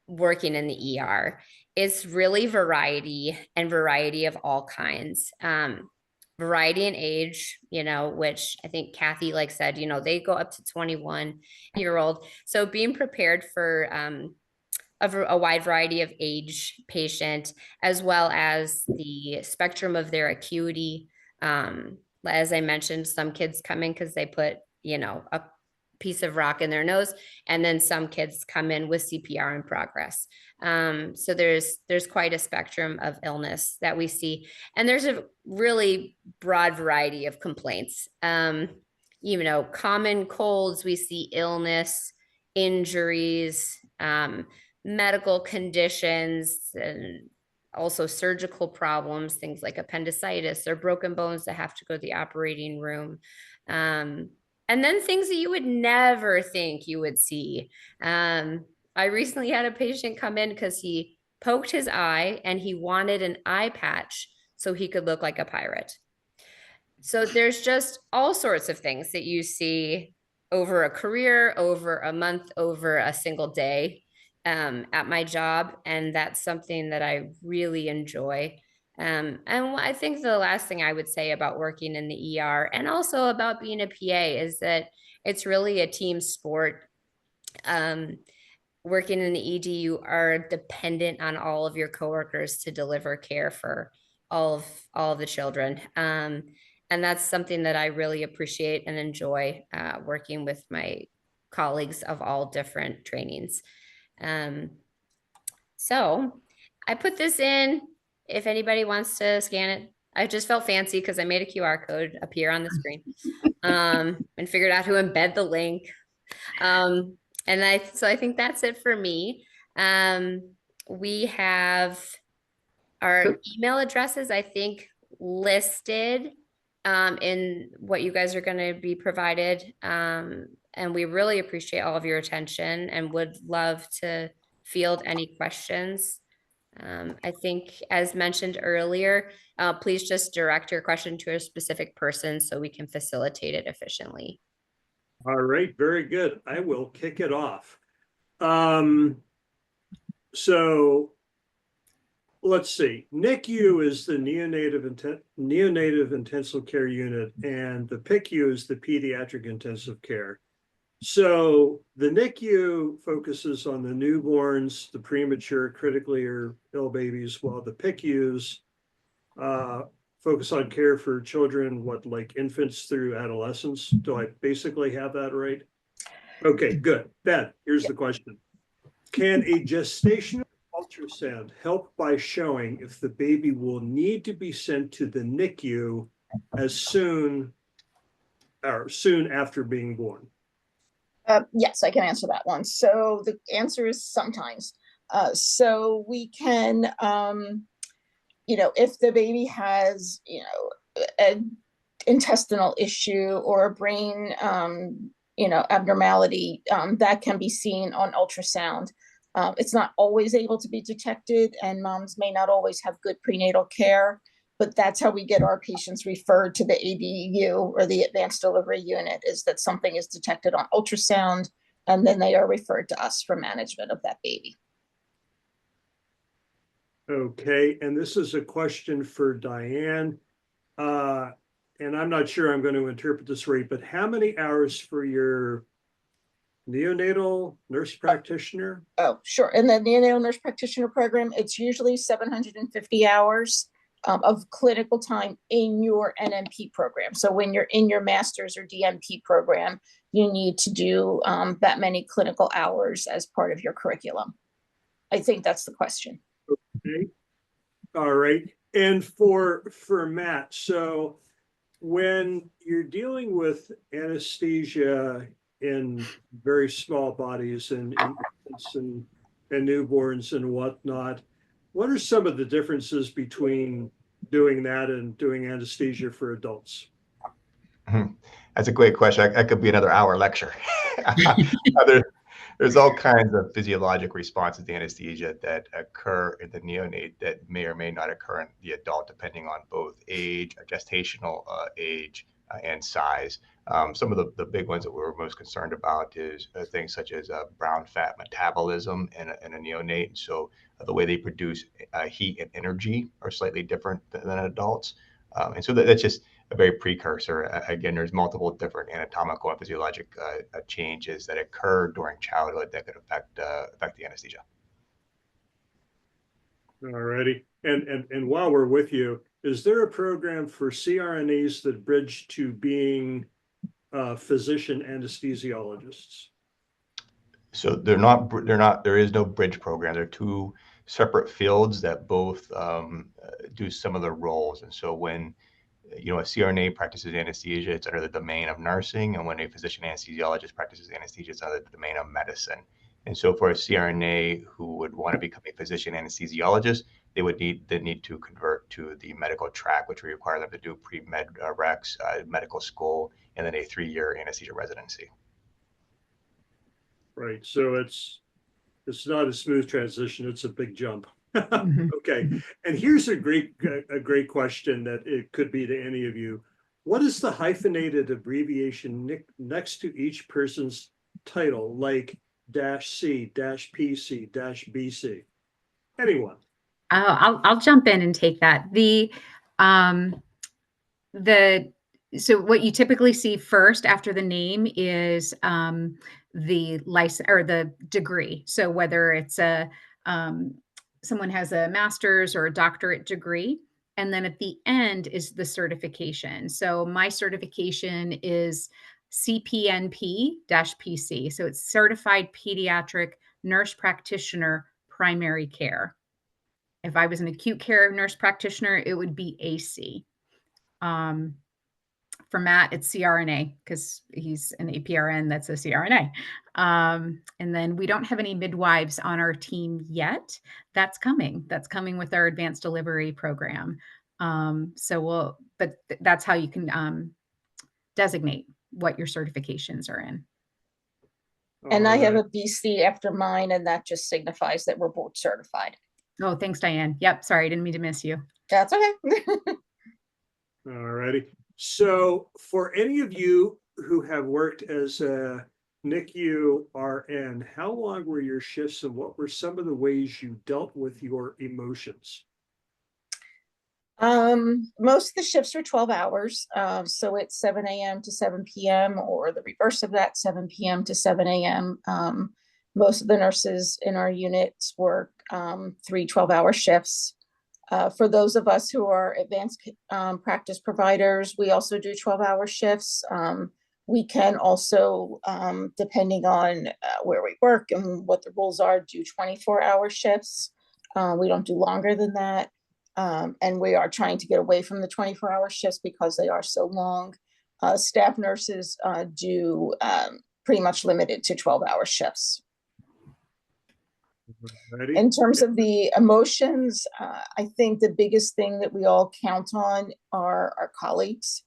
working in the ER, it's really variety, and variety of all kinds. Variety in age, which I think Kathy said, they go up to 21-year-old. So being prepared for a wide variety of age patient, as well as the spectrum of their acuity. As I mentioned, some kids come in because they put, a piece of rock in their nose, and then some kids come in with CPR in progress. So there's quite a spectrum of illness that we see, and there's a really broad variety of complaints. Common colds, we see illness injuries, medical conditions, and also surgical problems, things like appendicitis or broken bones that have to go to the operating room. And then things that you would never think you would see. I recently had a patient come in because he poked his eye and he wanted an eye patch so he could look like a pirate. So there's just all sorts of things that you see over a career, over a month, over a single day at my job. And that's something that I really enjoy. And I think the last thing I would say about working in the ER and also about being a PA is that it's really a team sport. Working in the ED, you are dependent on all of your coworkers to deliver care for all of the children. And that's something that I really appreciate and enjoy working with my colleagues of all different trainings. So I put this in if anybody wants to scan it. I just felt fancy because I made a QR code appear on the screen and figured out how to embed the link. So I think that's it for me. We have our email addresses, I think, listed in what you guys are going to be provided. And we really appreciate all of your attention and would love to field any questions. I think, as mentioned earlier, please just direct your question to a specific person so we can facilitate it efficiently. All right, very good. I will kick it off. So let's see. NICU is the neonatal intensive care unit, and the PICU is the pediatric intensive care. So the NICU focuses on the newborns, the premature, critically ill babies, while the PICUs focus on care for children, like infants through adolescence. Do I basically have that right? Okay, good. Ben, here's the question. Can a gestational ultrasound help by showing if the baby will need to be sent to the NICU as soon after being born? Yes, I can answer that one. So the answer is sometimes. So we can, if the baby has, an intestinal issue or a brain, abnormality, that can be seen on ultrasound. It's not always able to be detected, and moms may not always have good prenatal care, but that's how we get our patients referred to the ADU or the advanced delivery unit, is that something is detected on ultrasound, and then they are referred to us for management of that baby. Okay, and this is a question for Diane. And I'm not sure I'm going to interpret this right, but how many hours for your neonatal nurse practitioner? Oh, sure. In the neonatal nurse practitioner program, it's usually 750 hours of clinical time in your NMP program. So when you're in your master's or DNP program, you need to do that many clinical hours as part of your curriculum. I think that's the question. Okay. All right. And for Matt, so when you're dealing with anesthesia in very small bodies and infants and newborns and whatnot, what are some of the differences between doing that and doing anesthesia for adults? That's a great question. That could be another hour lecture. There's all kinds of physiologic responses to anesthesia that occur in the neonate that may or may not occur in the adult, depending on both age, gestational age, and size. Some of the big ones that we're most concerned about is things such as brown fat metabolism in a neonate. So the way they produce heat and energy are slightly different than adults. And so that's just a very precursor. Again, there's multiple different anatomical and physiologic changes that occur during childhood that could affect the anesthesia. All righty. And while we're with you, is there a program for CRNAs that bridge to being physician anesthesiologists? So there is no bridge program. They're two separate fields that both do some of the roles. And so when a CRNA practices anesthesia, it's under the domain of nursing, and when a physician anesthesiologist practices anesthesia, it's under the domain of medicine. And so for a CRNA who would want to become a physician anesthesiologist, they need to convert to the medical track, which we require them to do pre-med recs, medical school, and then a 3-year anesthesia residency. Right, so it's not a smooth transition, it's a big jump. Mhm. Okay, and here's a great question that it could be to any of you. What is the hyphenated abbreviation next to each person's title, like -C, -PC, -BC? Anyone? I'll jump in and take that. So what you typically see first after the name is the license or the degree. So whether it's someone has a master's or a doctorate degree, and then at the end is the certification. So my certification is CPNP-PC. So it's Certified Pediatric Nurse Practitioner Primary Care. If I was an acute care nurse practitioner, it would be AC. For Matt, it's CRNA because he's an APRN that's a CRNA. And then we don't have any midwives on our team yet. That's coming. That's coming with our advanced delivery program. But that's how you can designate what your certifications are in. And I have All a BC after mine, and that just signifies that we're board certified. Oh, thanks, Diane. Yep. Sorry, I didn't mean to miss you. That's okay. righty. So for any of you who have worked as a NICU RN, how long were your shifts and what were some of the ways you dealt with your emotions? Most of the shifts are 12 hours. So it's 7 a.m. to 7 p.m. or the reverse of that, 7 p.m. to 7 a.m. Most of the nurses in our units work 3 12-hour shifts. For those of us who are advanced practice providers, we also do 12-hour shifts. We can also, depending on where we work and what the rules are, do 24-hour shifts. We don't do longer than that. And we are trying to get away from the 24-hour shifts because they are so long. Staff nurses do pretty much limited to 12-hour shifts. Ready? In terms of the emotions, I think the biggest thing that we all count on are our colleagues,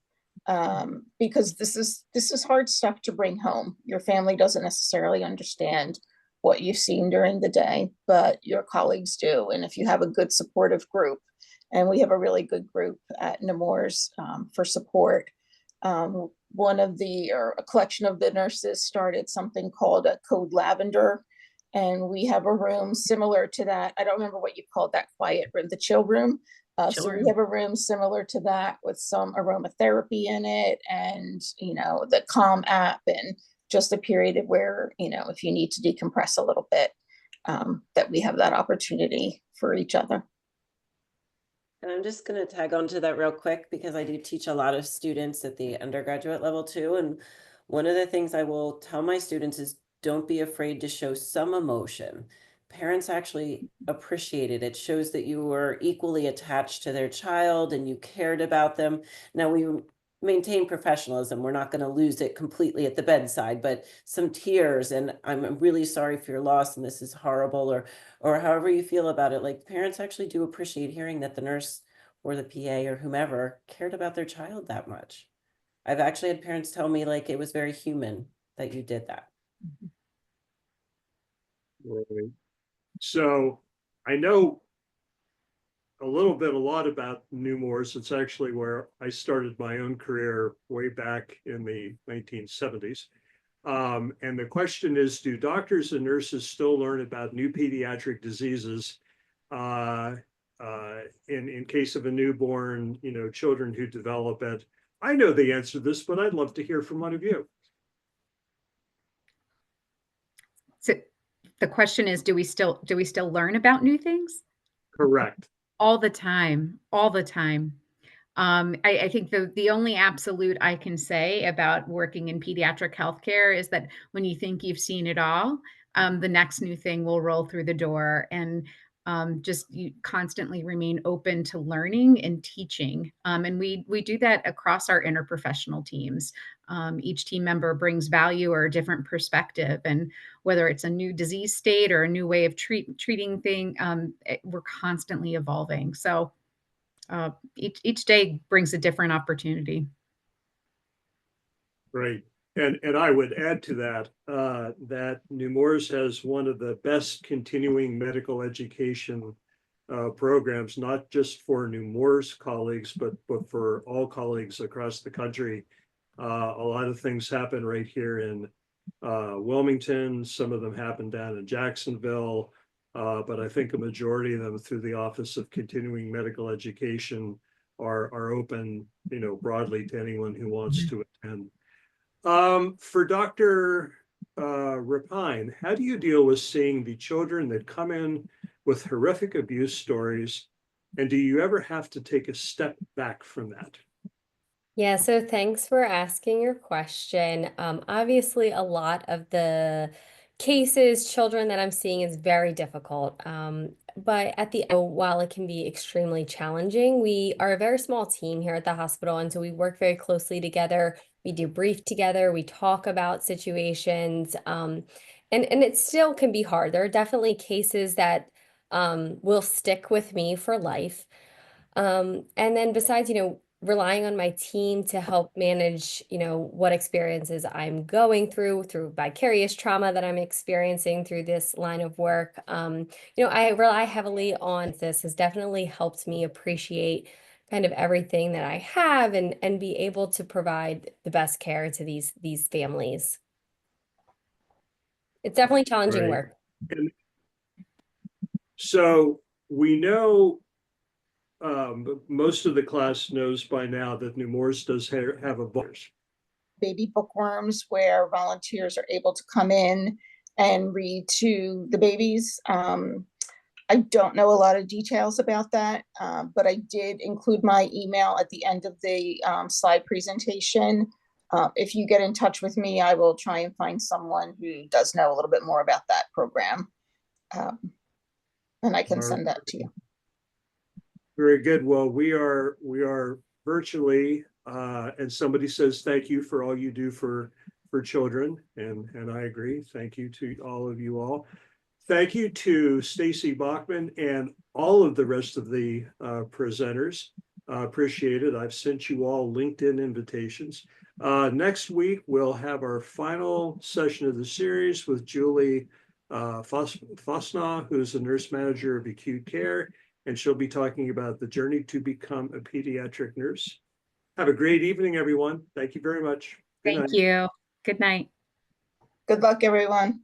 because this is hard stuff to bring home. Your family doesn't necessarily understand what you've seen during the day, but your colleagues do. And if you have a good supportive group, and we have a really good group at Nemours for support. A collection of the nurses started something called a Code Lavender. And we have a room similar to that. I don't remember what you called that quiet room, the chill room. So we have a room similar to that with some aromatherapy in it and, the Calm app and just a period of where, if you need to decompress a little bit, that we have that opportunity for each other. And I'm just going to tag on to that real quick because I do teach a lot of students at the undergraduate level too. And one of the things I will tell my students is don't be afraid to show some emotion. Parents actually appreciate it. It shows that you were equally attached to their child and you cared about them. Now we maintain professionalism. We're not going to lose it completely at the bedside, but some tears and I'm really sorry for your loss and this is horrible or however you feel about it. Like parents actually do appreciate hearing that the nurse or the PA or whomever cared about their child that much. I've actually had parents tell me like it was very human that you did that. Right. So I know a lot about Nemours. It's actually where I started my own career way back in the 1970s. And the question is, do doctors and nurses still learn about new pediatric diseases in case of a newborn, children who develop it? I know the answer to this, but I'd love to hear from one of you. So the question is, do we still learn about new things? Correct. All the time. I think the only absolute I can say about working in pediatric healthcare is that when you think you've seen it all, the next new thing will roll through the door. And just you constantly remain open to learning and teaching. And we do that across our interprofessional teams. Each team member brings value or a different perspective, and whether it's a new disease state or a new way of treating thing, we're constantly evolving. So each day brings a different opportunity. Great. And I would add to that, that Nemours has one of the best continuing medical education programs, not just for Nemours colleagues, but for all colleagues across the country. A lot of things happen right here in Wilmington. Some of them happen down in Jacksonville, but I think a majority of them through the Office of Continuing Medical Education are open, broadly to anyone who wants to attend. For Dr. Rapine, how do you deal with seeing the children that come in with horrific abuse stories? And do you ever have to take a step back from that? Yeah, so thanks for asking your question. Obviously, a lot of the cases, children that I'm seeing is very difficult. But at the end, while it can be extremely challenging, we are a very small team here at the hospital. And so we work very closely together. We debrief together. We talk about situations. And it still can be hard. There are definitely cases that will stick with me for life. And then besides, relying on my team to help manage, what experiences I'm going through vicarious trauma that I'm experiencing through this line of work. I rely heavily on this has definitely helped me appreciate kind of everything that I have and be able to provide the best care to these families. It's definitely challenging Right. work. And so we know most of the class knows by now that Nemours does have a book. Baby bookworms where volunteers are able to come in and read to the babies. I don't know a lot of details about that, but I did include my email at the end of the slide presentation. If you get in touch with me, I will try and find someone who does know a little bit more about that program. And I can send that to you. Very good. Well, we are virtually, and somebody says thank you for all you do for children, and I agree. Thank you to all of you all. Thank you to Stacey Bachman and all of the rest of the presenters. Appreciate it. I've sent you all LinkedIn invitations. Next week, we'll have our final session of the series with Julie Fosnaugh, who's the nurse manager of acute care, and she'll be talking about the journey to become a pediatric nurse. Have a great evening, everyone. Thank you very much. Thank you. Good night. Good luck, everyone.